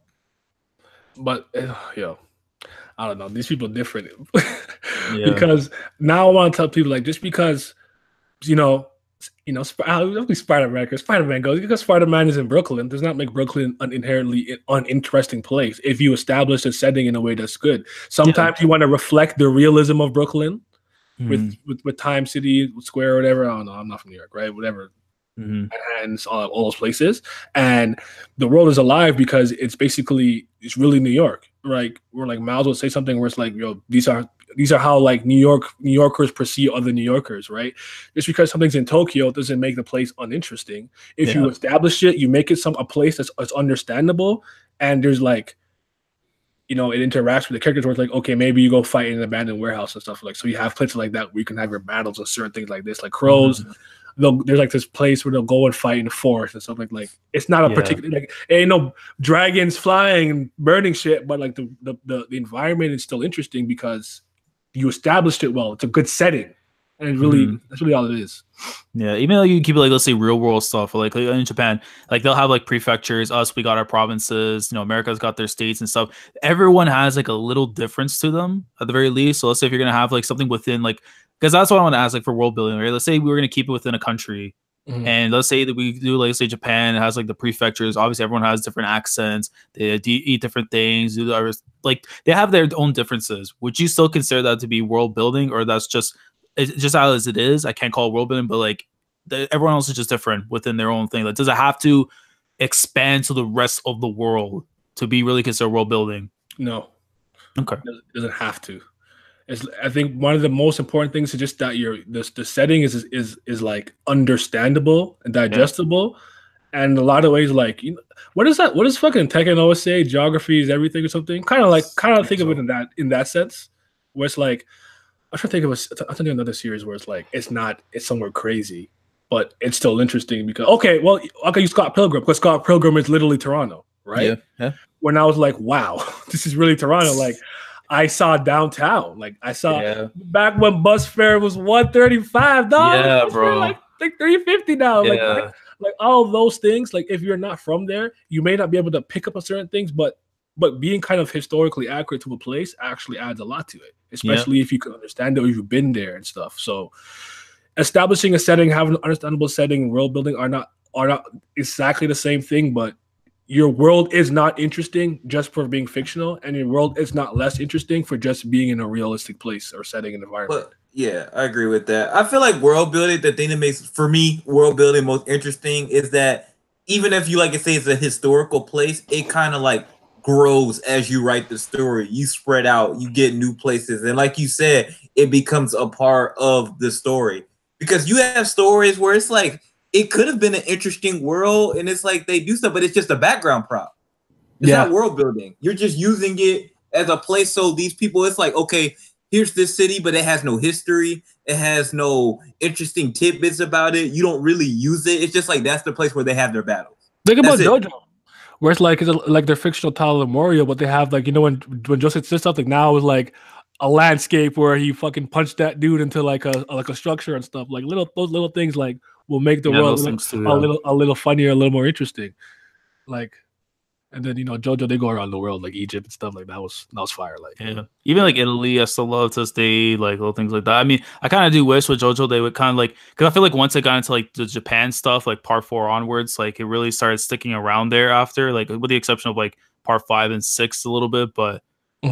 But, I don't know. These people are different. Because now I want to tell people, like, just because, Spider-Man, because Spider-Man goes, because Spider-Man is in Brooklyn does not make Brooklyn an inherently uninteresting place if you establish a setting in a way that's good. Sometimes you want to reflect the realism of Brooklyn with Time City Square or whatever. I don't know. I'm not from New York, right? Whatever. And all those places. And the world is alive because it's really New York. Right? Where like Miles would say something where it's like, these are these are how like New Yorkers perceive other New Yorkers, right? Just because something's in Tokyo doesn't make the place uninteresting. If you establish it, you make it a place that's understandable, and there's like, you know, it interacts with the characters where it's like, okay, maybe you go fight in an abandoned warehouse and stuff like. So you have places like that where you can have your battles and certain things like this, like crows. There's like this place where they'll go and fight in the forest and stuff like it's not a particular like it ain't no dragons flying and burning shit, but like the environment is still interesting because you established it well. It's a good setting, and it's really that's really all it is. Yeah, even though you keep it like, let's say real world stuff, like in Japan, like they'll have like prefectures. Us, we got our provinces. You know, America's got their states and stuff. Everyone has like a little difference to them at the very least. So let's say if you're gonna have like something within like. Because that's what I want to ask, like for world building, right? Let's say we were going to keep it within a country, and let's say that we do, like, say Japan has like the prefectures. Obviously, everyone has different accents. They eat different things. Like they have their own differences. Would you still consider that to be world building, or that's just as it is? I can't call it world building, but like everyone else is just different within their own thing. Like, does it have to expand to the rest of the world to be really considered world building? No. Okay. It doesn't have to. I think one of the most important things is just that the setting is like understandable and digestible, and in a lot of ways, like, you know, what is that? What does fucking Tekken always say? Geography is everything or something. Kind of think of it in that sense, where it's like I'm trying to think of I'm thinking of another series where it's like it's somewhere crazy, but it's still interesting because you Scott Pilgrim, because Scott Pilgrim is literally Toronto, right? Yeah. When I was like, wow, this is really Toronto, like. I saw downtown. Like I saw back when bus fare was $135. Yeah, bro. Like $350 now. Yeah. Like all those things. Like if you're not from there, you may not be able to pick up on certain things, but being kind of historically accurate to a place actually adds a lot to it, especially if you can understand it or you've been there and stuff. So establishing a setting, having an understandable setting, world building are not exactly the same thing, but your world is not interesting just for being fictional, and your world is not less interesting for just being in a realistic place or setting and environment. But yeah, I agree with that. I feel like world building, the thing that makes, for me, world building most interesting is that even if you, like I say, it's a historical place, it kind of like grows as you write the story. You spread out, you get new places. And like you said, it becomes a part of the story. Because you have stories where it's like, it could have been an interesting world, and it's like they do stuff, but it's just a background prop. It's not world building. You're just using it as a place. So these people, it's like, okay, here's this city, but it has no history. It has no interesting tidbits about it. You don't really use it. It's just like that's the place where they have their battles. Think about JoJo, where it's like their fictional title memorial, but they have like, you know, when Joseph says something now is like a landscape where he fucking punched that dude into like a structure and stuff. Like those little things like will make the world a little funnier, a little more interesting. Like, and then, you know, JoJo, they go around the world, like Egypt and stuff like that was fire. Like, even like Italy, I still love to stay, like little things like that. I mean, I kind of do wish with JoJo they would kind of like, because I feel like once it got into like the Japan stuff, like part 4 onwards, like it really started sticking around there after, like with the exception of like part 5 and 6 a little bit, but I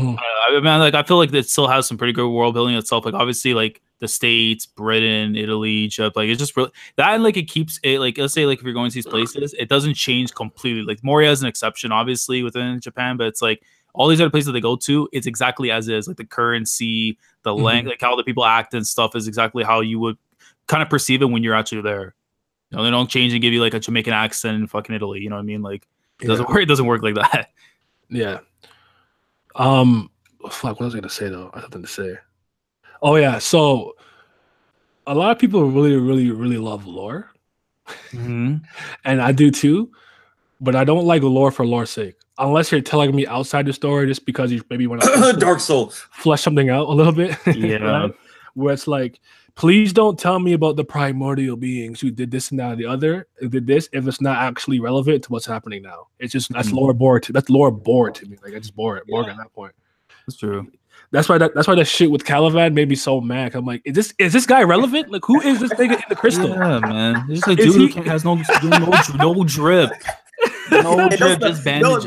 mean, like I feel like it still has some pretty good world building itself. Like obviously, like the States, Britain, Italy, Egypt, like it's just really that, like it keeps it, like let's say like if you're going to these places, it doesn't change completely. Like Moria is an exception, obviously within Japan, but it's like all these other places that they go to, it's exactly as is. Like the currency, the language, like how the people act and stuff is exactly how you would kind of perceive it when you're actually there. You know, they don't change and give you like a Jamaican accent in fucking Italy. You know what I mean? Like it doesn't work. It doesn't work like that. Yeah. Fuck, what was I gonna say though? I had something to say. Oh yeah, so a lot of people really love lore, and I do too. But I don't like lore for lore's sake, unless you're telling me outside the story just because you maybe want to Dark Souls flesh something out a little bit. Yeah, right? Where it's like, please don't tell me about the primordial beings who did this and that and the other, who did this, if it's not actually relevant to what's happening now. It's just that's lore bored. That's lore bored to me. Like I just bored at that point. That's true. That's why that shit with Caliban made me so mad. I'm like, is this guy relevant? Like, who is this nigga in the crystal? Yeah, man. This is like dude who has no drip. No drip, just bandages.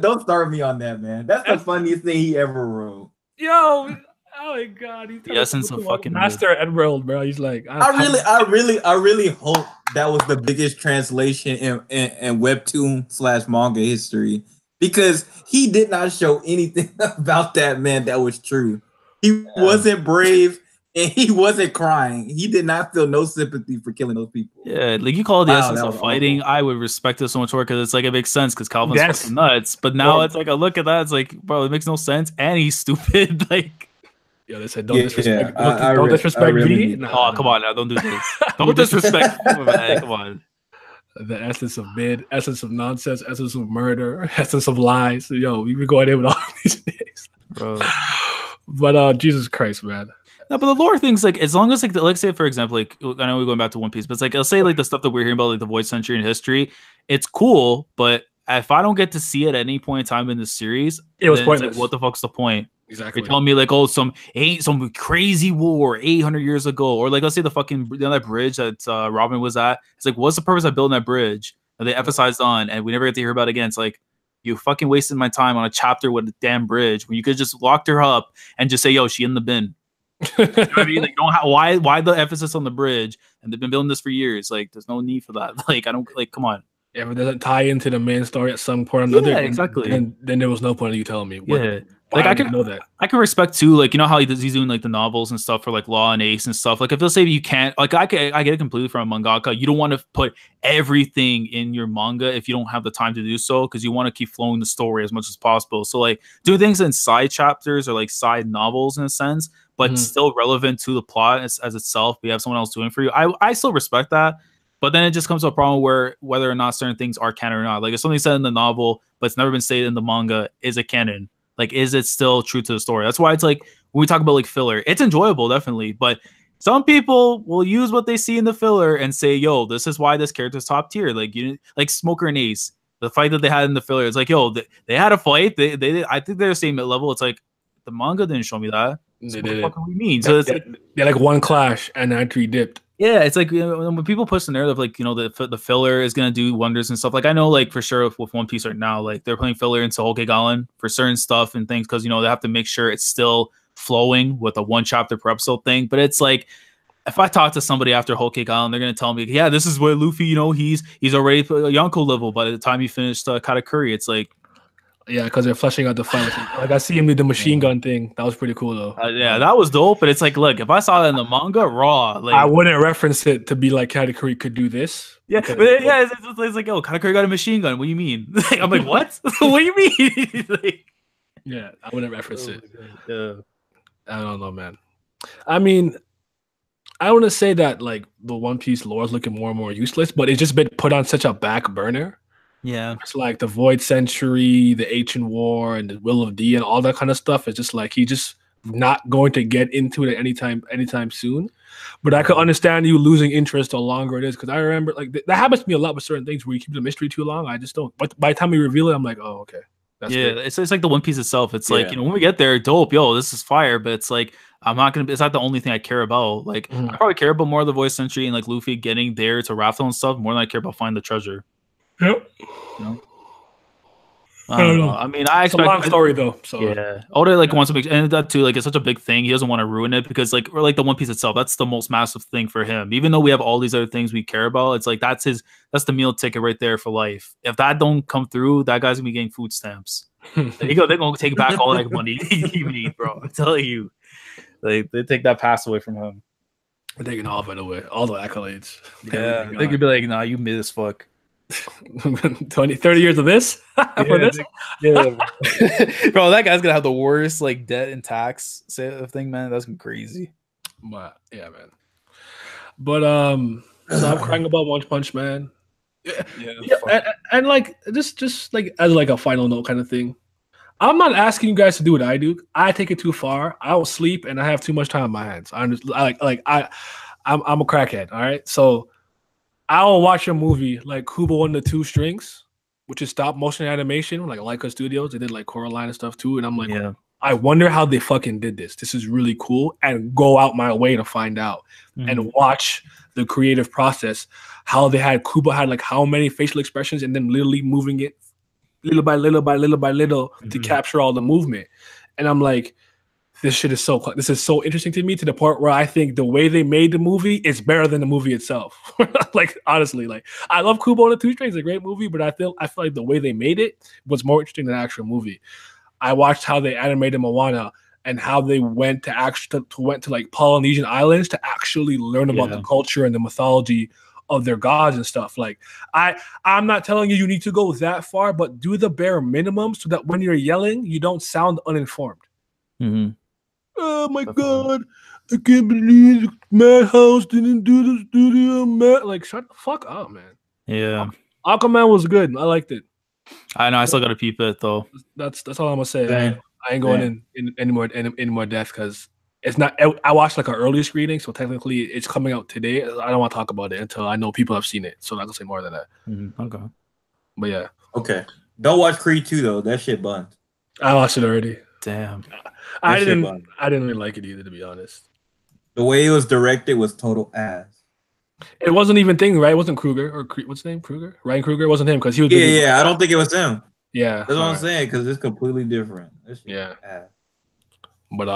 Don't start me on that, man. That's the funniest thing he ever wrote. Yo, oh my god, he's the essence of fucking Master Emerald, bro. He's like, I really hope that was the biggest translation in webtoon / manga history. Because he did not show anything about that man that was true. He wasn't brave. And he wasn't crying. He did not feel no sympathy for killing those people. Yeah, like you call it the essence of fighting. Awful. I would respect this so much more because it's like it makes sense because Calvin's fucking nuts. But now it's like I look at that, it's like, bro, it makes no sense, and he's stupid. Like, yeah, they said don't disrespect. Don't disrespect me. No, come on now, don't do this. Don't disrespect me, man. Come on. The essence of mid, essence of nonsense, essence of murder, essence of lies. Yo, we be going in with all these things, bro. But Jesus Christ, man. No, but the lore things, like, as long as, like, let's say, for example, like, I know we're going back to One Piece, but it's like, I'll say, like, the stuff that we're hearing about, like, the Void Century and history, it's cool, but if I don't get to see it at any point in time in the series, it was pointless. Like, what the fuck's the point? Exactly. You're telling me, like, oh, some crazy war 800 years ago, or, like, let's say that bridge that Robin was at, it's like, what's the purpose of building that bridge that they emphasized on, and we never get to hear about it again? It's like, you fucking wasted my time on a chapter with a damn bridge when you could just locked her up and just say, yo, she in the bin. You know what I mean? Like, why the emphasis on the bridge? And they've been building this for years. Like, there's no need for that. Like, I don't like. Come on. If it doesn't tie into the main story at some point or another, exactly. Then there was no point in you telling me. Like I can know that. I can respect too. Like, you know how he's doing like the novels and stuff for like Law and Ace and stuff. Like, if they'll say you can't, like, I get it completely from a mangaka. You don't want to put everything in your manga if you don't have the time to do so, because you want to keep flowing the story as much as possible. So like, do things in side chapters or like side novels in a sense, but still relevant to the plot as itself. We have someone else doing it for you. I still respect that. But then it just comes to a problem where whether or not certain things are canon or not. Like, if something said in the novel, but it's never been stated in the manga, is it canon? Like, is it still true to the story? That's why it's like, when we talk about like filler, it's enjoyable, definitely. But some people will use what they see in the filler and say, yo, this is why this character's top tier. Like, like Smoker and Ace, the fight that they had in the filler, it's like, yo, they had a fight. They I think they're the same level. It's like, the manga didn't show me that. So what the fuck do we mean? So it's like, they had like one clash and actually dipped. Yeah, it's like, you know, when people push the narrative, like, you know, the filler is gonna do wonders and stuff. Like, I know, like, for sure with One Piece right now, like, they're putting filler into Hokkaigan for certain stuff and things because, you know, they have to make sure it's still flowing with a one chapter per episode thing. But it's like, if I talk to somebody after Hokkaigan, they're gonna tell me, yeah, this is where Luffy, you know, he's already Yonko level by the time he finished Katakuri. It's like, yeah, because they're fleshing out the fight. Like, I see him with the machine gun thing. That was pretty cool, though. Yeah, that was dope. But it's like, look, if I saw that in the manga, raw. Like, I wouldn't reference it to be like Katakuri could do this. Yeah, but it's like, oh, Katakuri got a machine gun. What do you mean? Like, I'm like, what? What do you mean? Like, yeah, I wouldn't reference it. Yeah. I don't know, man. I mean, I want to say that like the One Piece lore is looking more and more useless, but it's just been put on such a back burner. Yeah, it's like the Void Century, the Ancient War, and the Will of D, and all that kind of stuff. It's just like he's just not going to get into it anytime soon. But I could understand you losing interest the longer it is, because I remember like that happens to me a lot with certain things where you keep the mystery too long. I just don't. But by the time we reveal it, I'm like, oh, okay. That's great. It's like the One Piece itself. It's like, you know, when we get there, dope, yo, this is fire. But it's like, it's not the only thing I care about. Like, I probably care about more of the Void Century and like Luffy getting there to Raftel and stuff more than I care about finding the treasure. Yep. You know? I don't know. I mean, I expect it's a long story though. So yeah, Oda like wants to make, and that too, like, it's such a big thing. He doesn't want to ruin it because like, or like the One Piece itself, that's the most massive thing for him. Even though we have all these other things we care about, it's like that's the meal ticket right there for life. If that don't come through, that guy's gonna be getting food stamps. They're gonna take back all that money he made, bro. I'm telling you, they take that pass away from him. They're taking all of it away, all the accolades. Yeah, they could be like, nah, you mid as fuck. 20, 30 years of this for this? Yeah. Bro, that guy's gonna have the worst like debt and tax thing, man. That's crazy. But yeah, man. But so I'm crying about One Punch Man. Yeah, and like just like as like a final note kind of thing. I'm not asking you guys to do what I do. I take it too far. I will sleep and I have too much time on my hands. I'm a crackhead, all right? So I'll watch a movie like Kubo and the Two Strings, which is stop motion animation, like Leica Studios. They did like Coraline and stuff too. And I'm like, I wonder how they fucking did this. This is really cool. And go out my way to find out and watch the creative process. How they had Kubo had like how many facial expressions and then literally moving it little by little by little by little to capture all the movement. And I'm like, this is so interesting to me, to the point where I think the way they made the movie is better than the movie itself. Like, honestly, like I love Kubo and the Two Strings, it's a great movie, but I feel like the way they made it was more interesting than the actual movie. I watched how they animated Moana, and how they went to actually went to like Polynesian islands to actually learn about the culture and the mythology of their gods and stuff. Like I'm not telling you need to go that far, but do the bare minimum so that when you're yelling, you don't sound uninformed. Mm-hmm. Oh my God, I can't believe Madhouse didn't do the studio. Like, shut the fuck up, man. Yeah. Aquaman was good. I liked it. I know. I still gotta peep it though. That's all I'm gonna say. I ain't going in any more depth because it's not. I watched like an early screening, so technically it's coming out today. I don't want to talk about it until I know people have seen it. So I'm not gonna say more than that. Mm-hmm. Okay. But yeah. Okay. Don't watch Creed 2 though. That shit buns. I watched it already. Damn. I didn't really like it either, to be honest. The way it was directed was total ass. It wasn't even thing, right? It wasn't Kruger or what's his name? Kruger? Ryan Kruger? It wasn't him because he was. Yeah. I don't think it was him. Yeah, that's what I'm saying because it's completely different. Yeah. But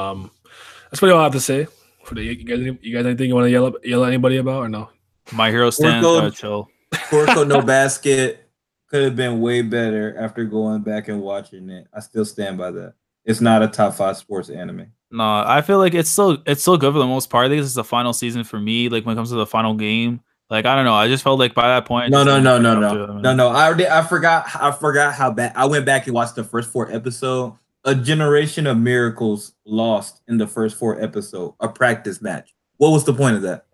that's what I have to say. For you guys anything you want to yell at anybody about or no? My hero stands. Chill. Kuroko no Basket could have been way better after going back and watching it. I still stand by that. It's not a top 5 sports anime. No, I feel like it's still good for the most part. I think this is the final season for me. Like when it comes to the final game, like I don't know. I just felt like by that point. No. I forgot how bad. I went back and watched the first 4 episodes. A generation of miracles lost in the first 4 episodes. A practice match. What was the point of that?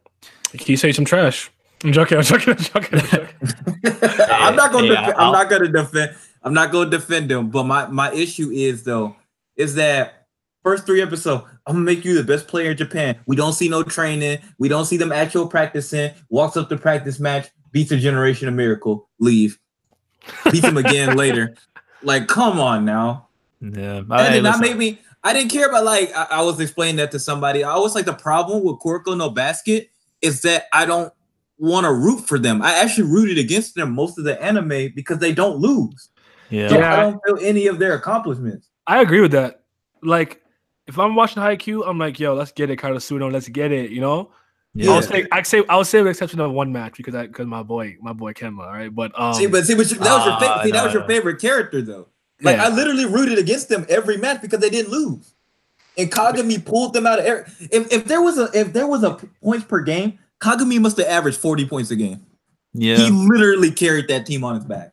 He say some trash. I'm joking. I'm not gonna defend him. But my issue is that first 3 episodes, I'm gonna make you the best player in Japan. We don't see no training. We don't see them actual practicing. Walks up to practice match, beats a generation of miracle, leave. Beats him again later. Like, come on now. Yeah. I didn't care about like I was explaining that to somebody. I was like, the problem with Kuroko no Basket is that I don't want to root for them. I actually rooted against them most of the anime because they don't lose. Yeah. So I don't feel any of their accomplishments. I agree with that. Like, if I'm watching Haikyuu, I'm like, yo, let's get it, Karasuno, let's get it, you know? Yeah. I would say with the exception of one match because my boy Kenma, all right? But that was your favorite character though. Like I literally rooted against them every match because they didn't lose. And Kagami pulled them out of air. If there was a points per game, Kagami must have averaged 40 points a game. Yeah. He literally carried that team on his back.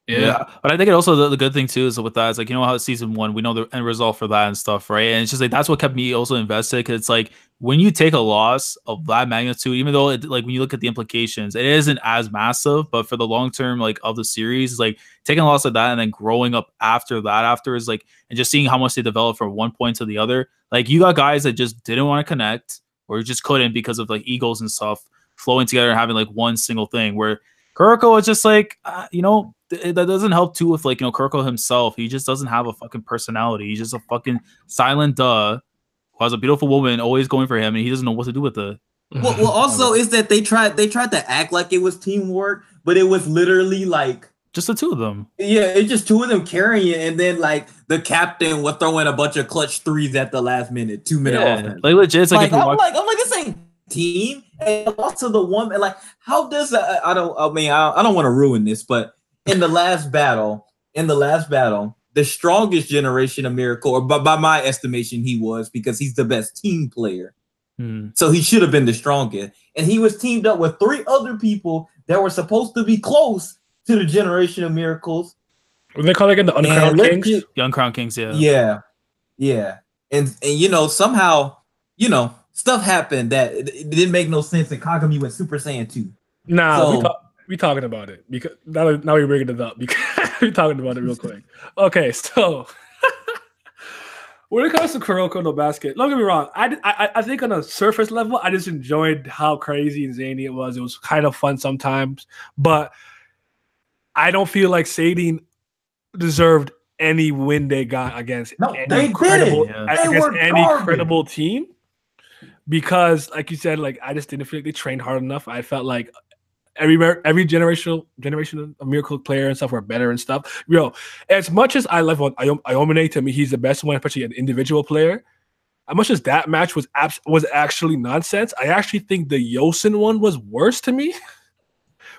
Yeah. But I think it also the good thing too is with that is like, you know how season 1 we know the end result for that and stuff, right? And it's just like that's what kept me also invested because it's like when you take a loss of that magnitude, even though it, like when you look at the implications, it isn't as massive, but for the long term like of the series, like taking a loss of that and then growing up after is like and just seeing how much they develop from one point to the other. Like you got guys that just didn't want to connect or just couldn't because of like egos and stuff flowing together and having like one single thing where Kuroko is just like, that doesn't help too with like, Kuroko himself. He just doesn't have a fucking personality. He's just a fucking silent who has a beautiful woman always going for him and he doesn't know what to do with it. Well, also is that they tried to act like it was teamwork, but it was literally like just the 2 of them. Yeah, it's just 2 of them carrying it, and then like the captain would throw in a bunch of clutch 3s at the last minute, 2-minute offense. Like legit, it's like I'm like, this ain't team. And lost to the one, and like, how does I don't want to ruin this, but in the last battle, the strongest generation of Miracle, or by my estimation, he was because he's the best team player. So he should have been the strongest, and he was teamed up with 3 other people that were supposed to be close to the generation of miracles. What they call it again? The Uncrowned Kings? The Uncrowned Kings, yeah. And somehow, stuff happened that it didn't make no sense, and Kagami went Super Saiyan 2. Nah, we talking about it because now we're bringing it up because we're talking about it real quick. Okay, so when it comes to Kuroko no Basket, don't get me wrong. I think on a surface level, I just enjoyed how crazy and zany it was. It was kind of fun sometimes, but I don't feel like Sadine deserved any win they got against any credible team. Because, like you said, like I just didn't feel like they trained hard enough. I felt like every generation of Miracle player and stuff were better and stuff. As much as I love Iomine, to me, he's the best one, especially an individual player. As much as that match was actually nonsense, I actually think the Yosin one was worse to me.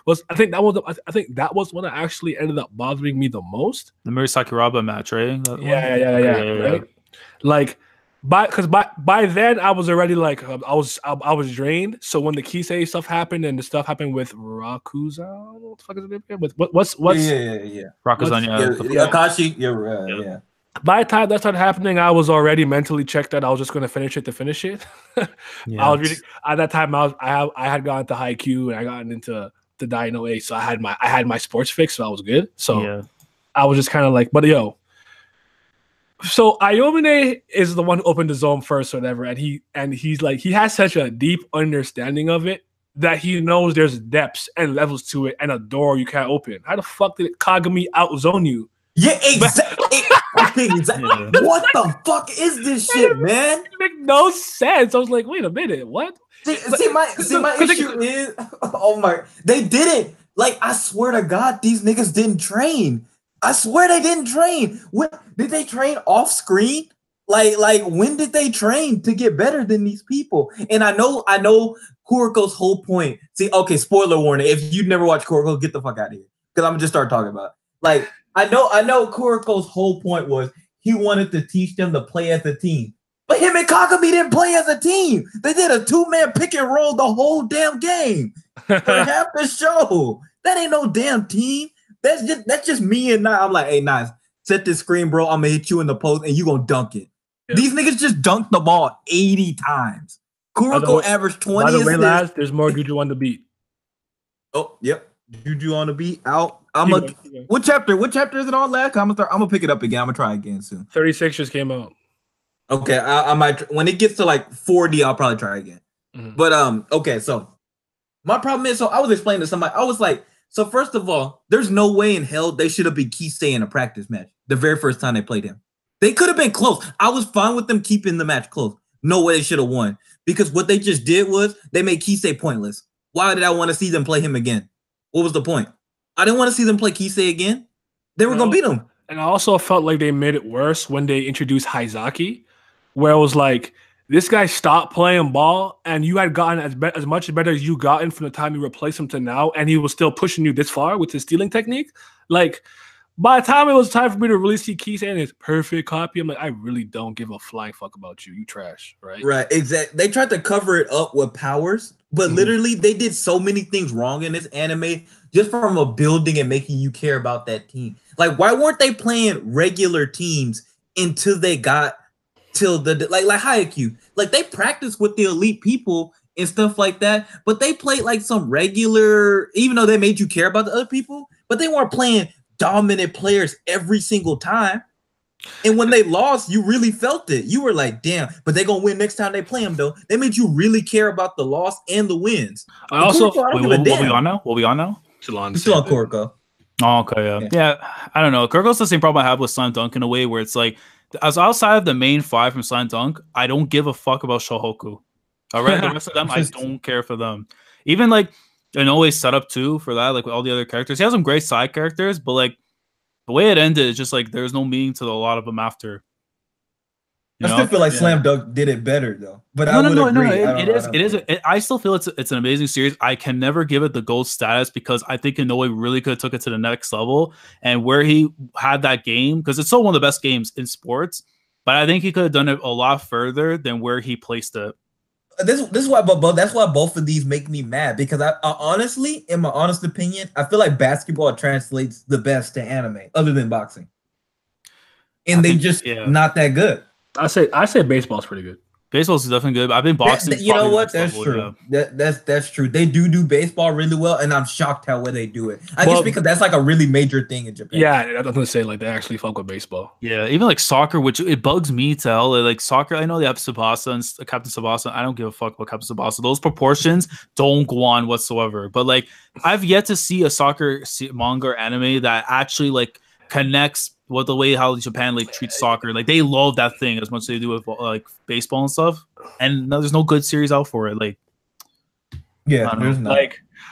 I think that was one that actually ended up bothering me the most. The Murasaki Raba match, right? Yeah. Right? Like, by then I was already like I was drained. So when the Kisei stuff happened and the stuff happened with Rakuza, what the fuck is it name? With what's Rakuza, Akashi, yeah. By the time that started happening, I was already mentally checked that I was just going to finish it to finish it. I was reading, at that time. I had gotten to Haikyuu and I gotten into the Dino 8, so I had my sports fix, so I was good. So I was just kind of like, but yo. So Ayomine is the one who opened the zone first, or whatever, and he's like he has such a deep understanding of it that he knows there's depths and levels to it and a door you can't open. How the fuck did Kagami outzone you? Yeah, exactly. What the fuck is this shit, man? It make no sense. I was like, wait a minute, what? See, my issue is, oh my, they didn't. Like, I swear to God, these niggas didn't train. I swear they didn't train. When did they train off screen? Like when did they train to get better than these people? And I know Kuroko's whole point. See, okay, spoiler warning. If you never watched Kuroko, get the fuck out of here. Because I'm gonna just start talking about it. Like, I know Kuroko's whole point was he wanted to teach them to play as a team. But him and Kagami didn't play as a team. They did a 2-man pick and roll the whole damn game. For half the show. That ain't no damn team. That's just me and Nice. I'm like, hey, Nice, set this screen, bro. I'm gonna hit you in the post and you gonna dunk it. Yep. These niggas just dunked the ball 80 times. Kuroko averaged 20 assists. By the way, lads, there's more Juju on the beat. Oh, yep. Juju on the beat. Out. What chapter is it on, lad? I'm gonna pick it up again. I'm gonna try again soon. 36 just came out. Okay, I might when it gets to like 40, I'll probably try again. Mm-hmm. But okay, so my problem is, so I was explaining to somebody, I was like, so first of all, there's no way in hell they should have been Kisei in a practice match the very first time they played him. They could have been close. I was fine with them keeping the match close. No way they should have won. Because what they just did was they made Kisei pointless. Why did I want to see them play him again? What was the point? I didn't want to see them play Kisei again. They were going to beat him. And I also felt like they made it worse when they introduced Haizaki, where it was like, this guy stopped playing ball, and you had gotten as much better as you gotten from the time you replaced him to now, and he was still pushing you this far with his stealing technique. Like, by the time it was time for me to really see Kisei and his perfect copy, I'm like, I really don't give a flying fuck about you. You trash, right? Right, exactly. They tried to cover it up with powers, but literally they did so many things wrong in this anime just from a building and making you care about that team. Like, why weren't they playing regular teams until they got till the like Haikyuu? Like, they practiced with the elite people and stuff like that, but they played like some regular, even though they made you care about the other people, but they weren't playing dominant players every single time. And when they lost, you really felt it. You were like, damn, but they're gonna win next time they play them, though. They made you really care about the loss and the wins. I also, what we on now? Still on Kuroko. Oh, okay, yeah. I don't know. Kurko's the same problem I have with Slam Dunk in a way where it's like, as outside of the main 5 from Slam Dunk, I don't give a fuck about Shohoku. All right, the rest of them, I don't care for them. Even like, and always set up too for that, like with all the other characters. He has some great side characters, but like the way it ended is just like there's no meaning to a lot of them after. I still feel like Slam Dunk did it better though. But I would agree. I still feel it's an amazing series. I can never give it the gold status because I think Inoue really could have took it to the next level, and where he had that game, because it's still one of the best games in sports, but I think he could have done it a lot further than where he placed it. This is why, but that's why both of these make me mad, because I honestly, in my honest opinion, I feel like basketball translates the best to anime, other than boxing, and they just not that good. I say baseball's pretty good. Baseball's definitely good. I've been boxing. You know what? That's true. Yeah. That's true. They do baseball really well, and I'm shocked how well they do it. I guess because that's like a really major thing in Japan. Yeah, I was gonna say like they actually fuck with baseball. Yeah, even like soccer, which it bugs me to hell. Like soccer, I know they have Tsubasa and Captain Tsubasa. I don't give a fuck about Captain Tsubasa. Those proportions don't go on whatsoever. But like, I've yet to see a soccer manga or anime that actually like connects with the way how Japan like treats soccer. Like they love that thing as much as they do with like baseball and stuff. And there's no good series out for it. Like, yeah, there's not.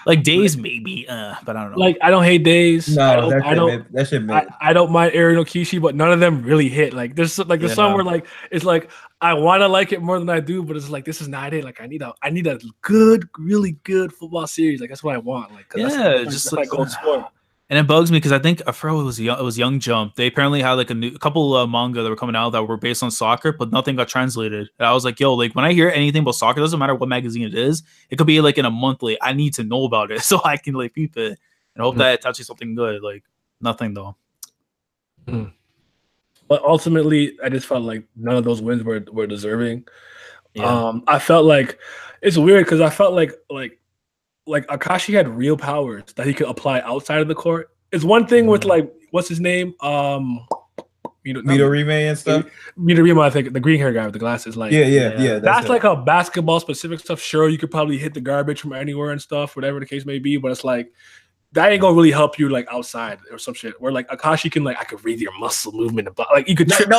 Like Days maybe, but I don't know. Like I don't hate Days. No, that shit made. I don't mind Eri no Kishi, but none of them really hit. Like there's some where like it's like I want to like it more than I do, but it's like this is not it. Like I need a good, really good football series. Like that's what I want. Like just like gold sport. And it bugs me because I think I forgot it was Young Jump. They apparently had like a couple of manga that were coming out that were based on soccer, but nothing got translated. And I was like, yo, like when I hear anything about soccer, doesn't matter what magazine it is, it could be like in a monthly. I need to know about it so I can like peep it and hope that it touches something good. Like nothing though. But ultimately, I just felt like none of those wins were deserving. Yeah. I felt like it's weird because I felt like Akashi had real powers that he could apply outside of the court. It's one thing with like what's his name, Midorime and stuff. Midorime, I think the green hair guy with the glasses. Like yeah. That's like a basketball specific stuff. Sure, you could probably hit the garbage from anywhere and stuff, whatever the case may be. But it's like that ain't gonna really help you like outside or some shit. Where like Akashi can like I could read your muscle movement, like you could trip.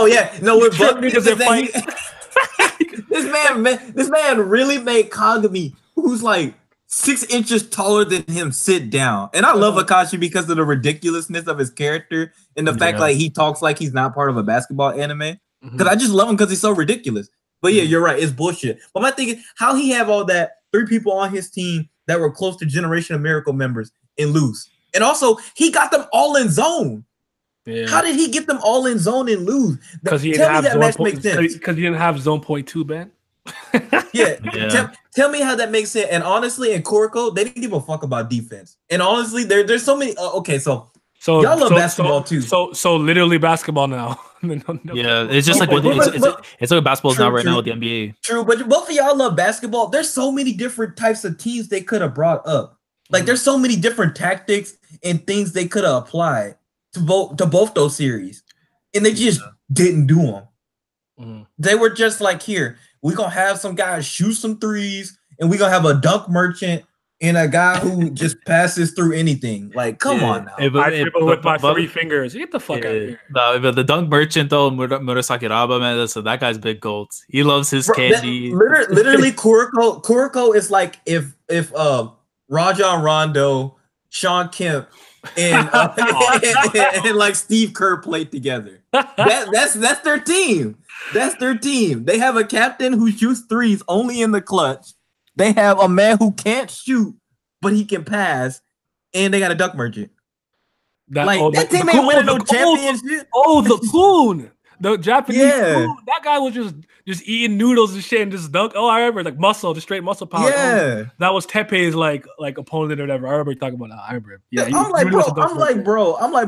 This man really made Kagami, who's like 6 inches taller than him, sit down. And I love Akashi because of the ridiculousness of his character and the fact like he talks like he's not part of a basketball anime. Because I just love him because he's so ridiculous. But yeah, you're right, it's bullshit. But my thing is, how he have all that 3 people on his team that were close to Generation of Miracle members and lose. And also, he got them all in zone. Yeah. How did he get them all in zone and lose? Because he didn't have zone point. Because he didn't have zone point 2, Ben. Tell me how that makes sense. And honestly, in Kuroko, they didn't give a fuck about defense. And honestly, there's so many. So y'all love basketball too. So literally basketball now. Yeah, it's just like it's like basketball now right now with the NBA. True, but both of y'all love basketball. There's so many different types of teams they could have brought up. Like there's so many different tactics and things they could have applied to both those series, and they just didn't do them. They were just like, here, we're gonna have some guys shoot some threes, and we're gonna have a dunk merchant and a guy who just passes through anything. Like, come on now. I dribble with my 3 fingers. Get the fuck out of here. But the dunk merchant though, Murasaki Raba, man, so that guy's big goats. He loves his candy. Literally, Kuroko is like if Rajon Rondo, Sean Kemp, and like Steve Kerr played together. That's their team. That's their team. They have a captain who shoots threes only in the clutch. They have a man who can't shoot, but he can pass, and they got a dunk merchant. That team ain't winning no championship. The Poon. The Japanese food, that guy was just eating noodles and shit and just dunk. Oh, I remember like muscle, just straight muscle power. Yeah, that was Tepe's like opponent or whatever. I remember you talking about that. I remember. Yeah, I'm like,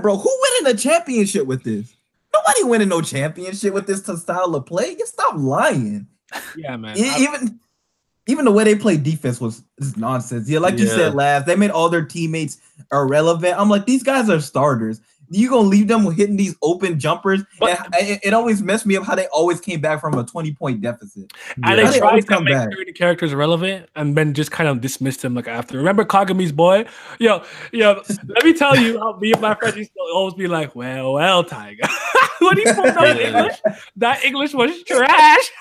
bro, who winning a championship with this? Nobody winning no championship with this style of play. You stop lying. Yeah, man. Even the way they play defense was nonsense. Yeah, like you said last, they made all their teammates irrelevant. I'm like, these guys are starters. You gonna leave them hitting these open jumpers? It always messed me up how they always came back from a 20-point deficit. And they tried to make certain characters relevant, and then just kind of dismissed them like after. Remember Kagami's boy? Yo, let me tell you how me and my friends used to always be like, well, Tiger. When he pulled out English, that English was trash.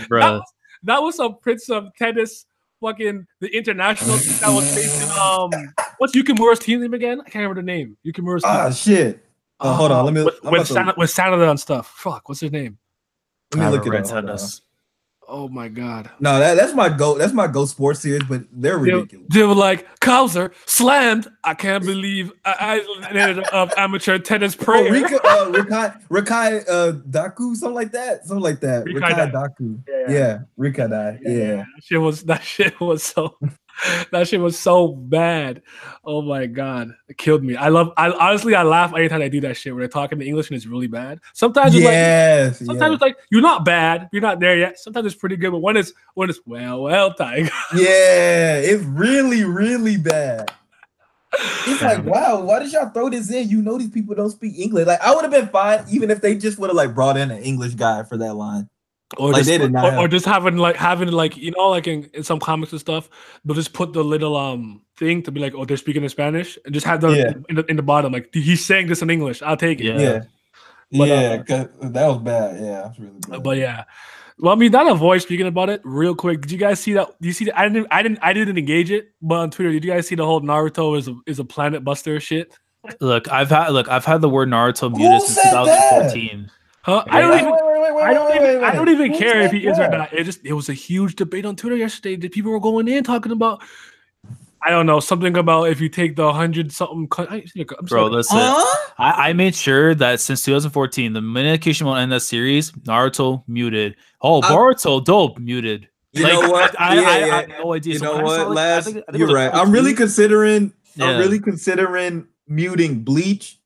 Bro. That was some Prince of Tennis. Fucking the international team that was facing what's Yukimura's team name again? I can't remember the name. Yukimura's team. Shit. Hold on. Let me with Sanada and stuff. Fuck, what's his name? Let me look it up. Oh my god. No, that's my GOAT. That's my GOAT sports series, but they're ridiculous. They were like, Kauser slammed. I can't believe I ended up amateur tennis prayer. Rikai Daku, something like that. Rikai Daku. Yeah. Rikai. Yeah. That shit was so bad. Oh my god. It killed me. I honestly laugh anytime I do that shit where they're talking in English and it's really bad. Sometimes it's like you're not bad, you're not there yet. Sometimes it's pretty good, but when it's well, Tiger. Yeah, it's really, really bad. It's like, wow, why did y'all throw this in? You know these people don't speak English. Like, I would have been fine even if they just would have like brought in an English guy for that line. Or like just having you know, like in some comics and stuff, they'll just put the little thing to be like, oh, they're speaking in Spanish, and just have them in the bottom, like he's saying this in English. I'll take it. Cause that was bad. Yeah, that's really bad. But yeah, well, I mean, that avoid speaking about it real quick. Did you guys see that? Do you see that? I didn't engage it, but on Twitter, did you guys see the whole Naruto is a planet buster shit? Look, I've had the word Naruto muted since 2014. Huh? I don't even care if he is or not. It was a huge debate on Twitter yesterday that people were going in talking about. I don't know, something about if you take the 100 something. Bro, listen. I made sure that since 2014, the minute Kishimoto ended that series, Naruto muted. Oh, Boruto dope muted. You know what? I have no idea. You know what? You're right. I'm really considering muting Bleach,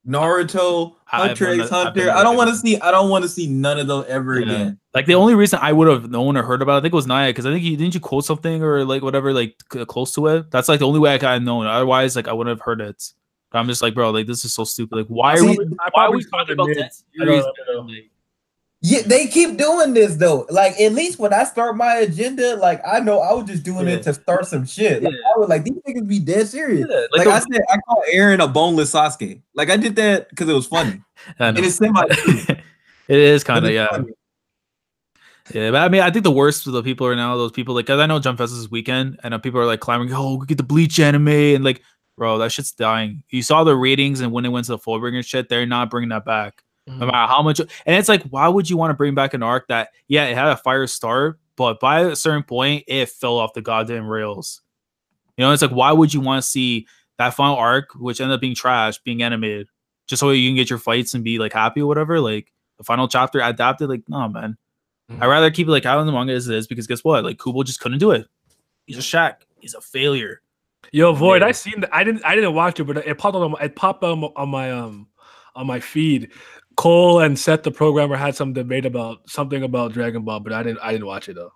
Naruto, Hunter x Hunter. I don't want to see none of those ever again. Like the only reason I would have known or heard about it, I think it was Naya, because I think didn't you quote something or like whatever, like close to it. That's like the only way I could have known. Otherwise, like I wouldn't have heard it. But I'm just like, bro, like this is so stupid. Like why are we talking about that series? Yeah, they keep doing this though. Like at least when I start my agenda, like I know I was just doing it to start some shit. Like, I was like, these niggas be dead serious. Yeah, like I said, I called Aaron a boneless Sasuke. Like I did that because it was funny. And it's semi. It is kind of funny. Yeah, but I mean, I think the worst of the people are now those people like, because I know Jump Fest is this weekend, and people are like clamoring, "Oh, get the Bleach anime," and like, bro, that shit's dying. You saw the ratings, and when it went to the Fullbringer shit, they're not bringing that back. No matter how much, and it's like, why would you want to bring back an arc that, yeah, it had a fire start, but by a certain point, it fell off the goddamn rails. You know, it's like, why would you want to see that final arc, which ended up being trash, being animated, just so you can get your fights and be like happy or whatever? Like the final chapter adapted, like, no, man. I'd rather keep it like out in the manga as it is, because guess what? Like Kubo just couldn't do it. He's a Shaq. He's a failure. Yo, Void, I seen that. I didn't watch it, but it popped on my feed. Cole and Seth, the programmer, had some debate about something about Dragon Ball, but I didn't watch it though.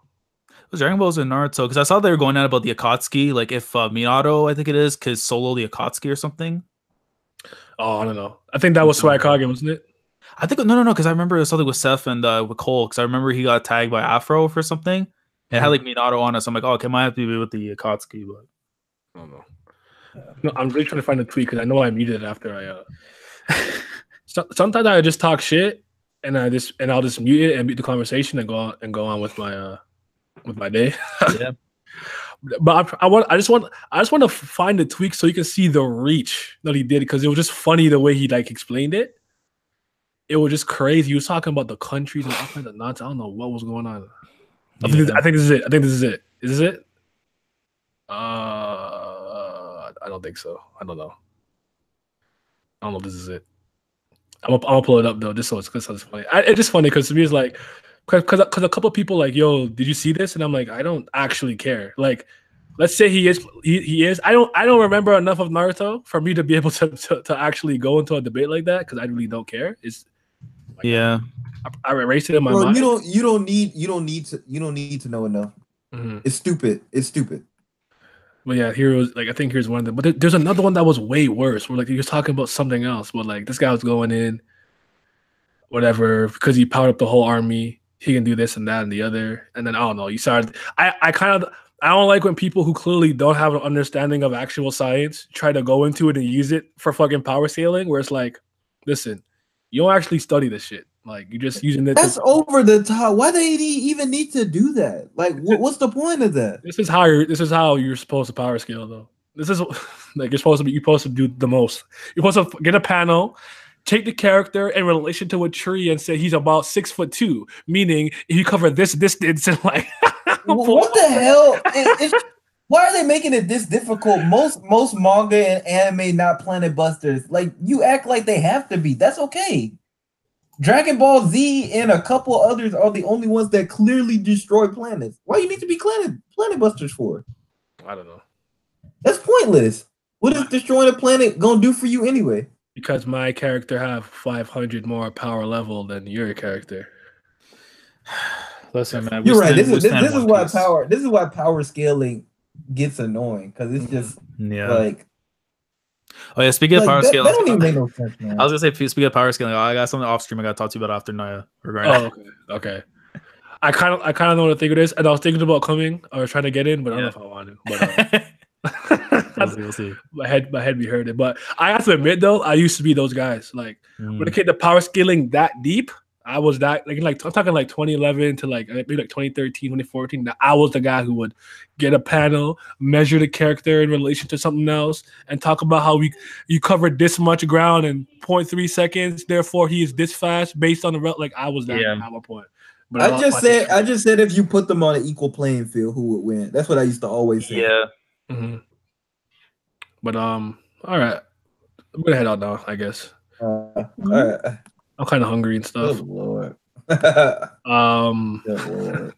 It was Dragon Ball's in Naruto, because I saw they were going out about the Akatsuki, like if Minato, I think it is, because solo the Akatsuki or something. Oh, I don't know. I think that was Suikage, wasn't it? I think no, because I remember it was something with Seth and with Cole, because I remember he got tagged by Afro for something. It had like Minato on it, so I'm like, oh, okay, might have to be with the Akatsuki, but I don't know. No, I'm really trying to find a tweet because I know I muted it after I. Sometimes I just talk shit and I'll just mute it and mute the conversation and go on with my day. Yeah. But I just want to find the tweak so you can see the reach that he did, because it was just funny the way he like explained it. It was just crazy. He was talking about the countries and all kinds of nonsense. I don't know what was going on. I think this is it. Is this it? I don't think so. I don't know. I don't know if this is it. I'm gonna pull it up though, just so it's funny. It's just funny because to me it's like, because a couple of people like, yo, did you see this? And I'm like, I don't actually care. Like, let's say he is. I don't remember enough of Naruto for me to be able to actually go into a debate like that, because I really don't care. It's like, I erased it in my mind. You don't need to know enough. Mm-hmm. It's stupid. But yeah, I think here's one of them. But there's another one that was way worse, where like he was talking about something else. But like this guy was going in, whatever, because he powered up the whole army. He can do this and that and the other. And then I don't know. You started. I don't like when people who clearly don't have an understanding of actual science try to go into it and use it for fucking power scaling. Where it's like, listen, you don't actually study this shit. Like you're just using it. That's over the top. Why they even need to do that? Like, what's the point of that? This is how you're supposed to power scale, though. This is like you're supposed to do the most. You're supposed to get a panel, take the character in relation to a tree, and say he's about 6'2", meaning if you cover this distance and like. What the hell? Why are they making it this difficult? Most manga and anime not planet busters. Like you act like they have to be. That's okay. Dragon Ball Z and a couple others are the only ones that clearly destroy planets. Why do you need to be planet busters for? I don't know. That's pointless. What is destroying a planet gonna do for you anyway? Because my character have 500 more power level than your character. Listen, man, you're right. This is why power scaling gets annoying, because it's just like. Oh yeah, speaking of power scaling, that don't even make no sense, man. I was gonna say, speaking of power scaling, I got something off stream I got to talk to you about after Naya. Okay. I kind of know what I think it is, and I was thinking about coming or trying to get in, but I don't know if I want to. But we'll see. My head be hurting. But I have to admit though, I used to be those guys. Like when it came to power scaling that deep, I was that like I'm talking like 2011 to like maybe like 2013, 2014. I was the guy who would get a panel, measure the character in relation to something else, and talk about how you covered this much ground in 0.3 seconds. Therefore, he is this fast based on the like I was that at one point. But I just said if you put them on an equal playing field, who would win? That's what I used to always say. Yeah. Mm-hmm. But all right, I'm gonna head out now, I guess. All right. I'm kind of hungry and stuff. Good Lord. Good Lord.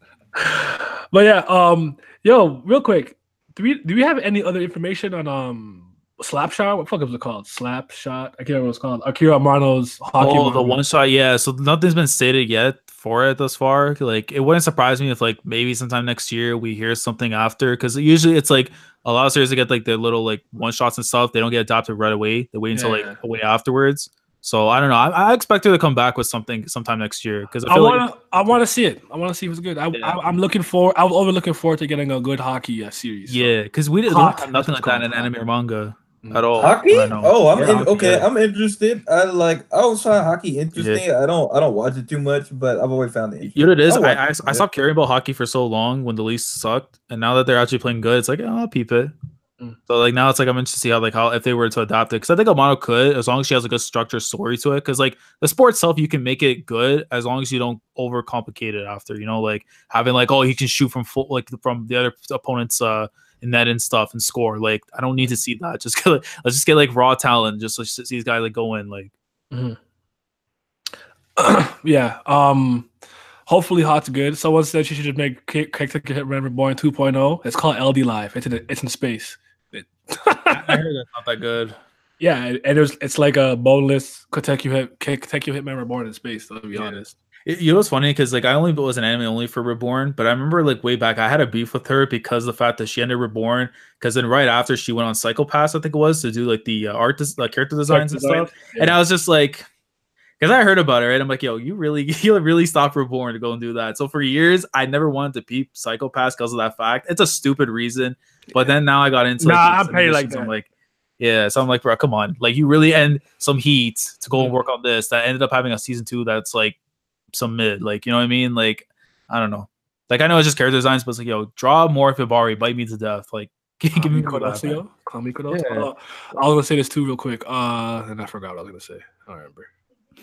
But yeah, yo, real quick, do we have any other information on Slapshot? What the fuck was it called? Slapshot? I can't remember what it's called. Akira Amano's hockey. Oh, the one shot, yeah. So nothing's been stated yet for it thus far. Like, it wouldn't surprise me if like maybe sometime next year we hear something after, because usually it's like a lot of series that get like their little like one shots and stuff. They don't get adopted right away. They wait until like a way afterwards. So I don't know. I expect her to come back with something sometime next year, because I want to see it. I want to see if it's good. I'm looking forward. I'm over looking forward to getting a good hockey series. Yeah, because we don't have nothing like that in anime or manga at all. Hockey? Oh, I'm interested. I was trying hockey interesting. Yeah. I don't watch it too much, but I've always found it. You know what it is? I stopped caring about hockey for so long when the league sucked, and now that they're actually playing good, it's like, oh, I'll peep it. So like now it's like I'm interested to see how if they were to adapt it, because I think Amano could, as long as she has like a structured story to it, because like the sport itself, you can make it good as long as you don't overcomplicate it after, like having like, oh, he can shoot from from the other opponent's in net and stuff and score. Like I don't need to see that. Let's just get like raw talent, just let's see these guys like go in like. Yeah. Hopefully Hot's good. Someone said she should just make Hitman Reborn 2.0. It's called LD Live. It's in space. I heard that's not that good. Yeah, and it's like a boneless Hitman Reborn in space, to be honest. You know what's funny? Because like I only was an anime only for Reborn, but I remember like way back I had a beef with her because of the fact that she ended Reborn, because then right after she went on Psycho Pass, I think it was, to do like the character designs and stuff. Yeah. And I was just like, because I heard about it, right? I'm like, yo, you really stopped Reborn to go and do that. So for years, I never wanted to peep Psycho Pass because of that fact. It's a stupid reason. But then now I got into I'm paying like that. I'm like, yeah. So I'm like, bro, come on. Like, you really end some heat to go and work on this that ended up having a season 2 that's like some mid. Like, you know what I mean? Like, I don't know. Like, I know it's just character designs, but it's like, yo, draw more Hibari, bite me to death. Like, give me Kudos. I was gonna say this too real quick. And I forgot what I was gonna say. I don't remember.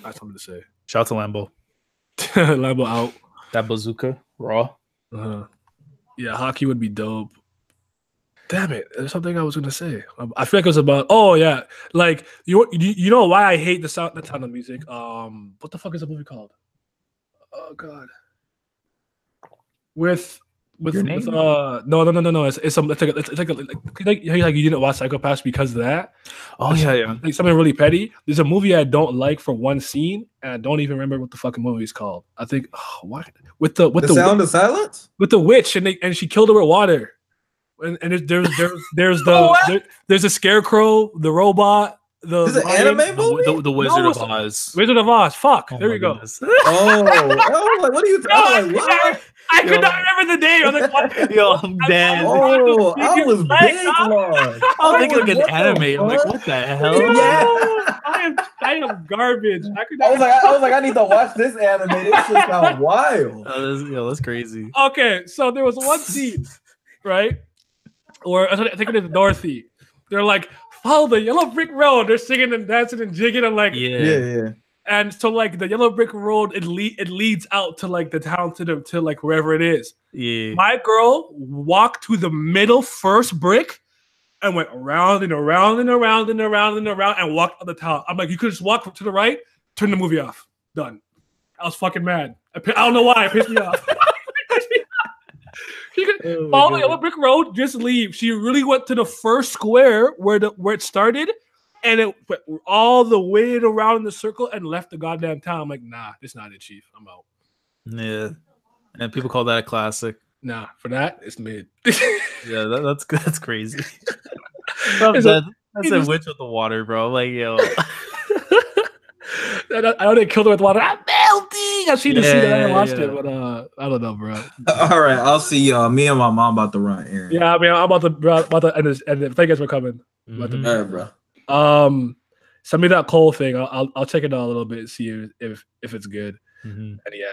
I have something to say. Shout out to Lambo. Lambo out. That bazooka raw. Yeah, hockey would be dope. Damn it! There's something I was gonna say. I feel like it was about. Oh yeah, like you know why I hate the sound of music. What the fuck is the movie called? Oh god. With your name? No. It's like you didn't watch Psycho Pass because of that. Oh yeah. Like something really petty. There's a movie I don't like for one scene, and I don't even remember what the fucking movie is called. I think what with the Sound of Silence with the witch, and she killed her with water. And there's a scarecrow, the robot. Is it anime movie? The Wizard of Oz. Wizard of Oz. Fuck. There we go. Like, what are you talking about? I could not remember the name. I was like, what? Yo, I'm dead. I was big lost. I'm thinking like an anime. I'm like, what the hell? Yeah. I am garbage. I was like, I need to watch this anime. This just sounds wild. That's crazy. Okay, so there was one scene, right? Or I think it is Dorothy. They're like, follow the yellow brick road. They're singing and dancing and jigging and like, yeah. And so like the yellow brick road, it leads out to like the town to like wherever it is. Yeah. My girl walked to the middle first brick and went around and around and around and around and around and walked on the town. I'm like, you could just walk to the right, turn the movie off. Done. I was fucking mad. I don't know why. It pissed me off. She could follow the yellow brick road, just leave. She really went to the first square where it started, and it went all the way around in the circle and left the goddamn town. I'm like, nah, it's not it, Chief. I'm out. Yeah, and people call that a classic. Nah, for that, it's mid. Yeah, that's good. That's crazy. That's a witch with the water, bro. Like, yo. I know they killed her with water. I'm melting. I've seen the scene. I watched it, but I don't know, bro. All right, I'll see y'all. Me and my mom about to run, Aaron. Yeah, I mean, I'm about to end this. And thank you guys for coming. All right, bro. Send me that Cole thing. I'll check it out a little bit, see if it's good. And yeah.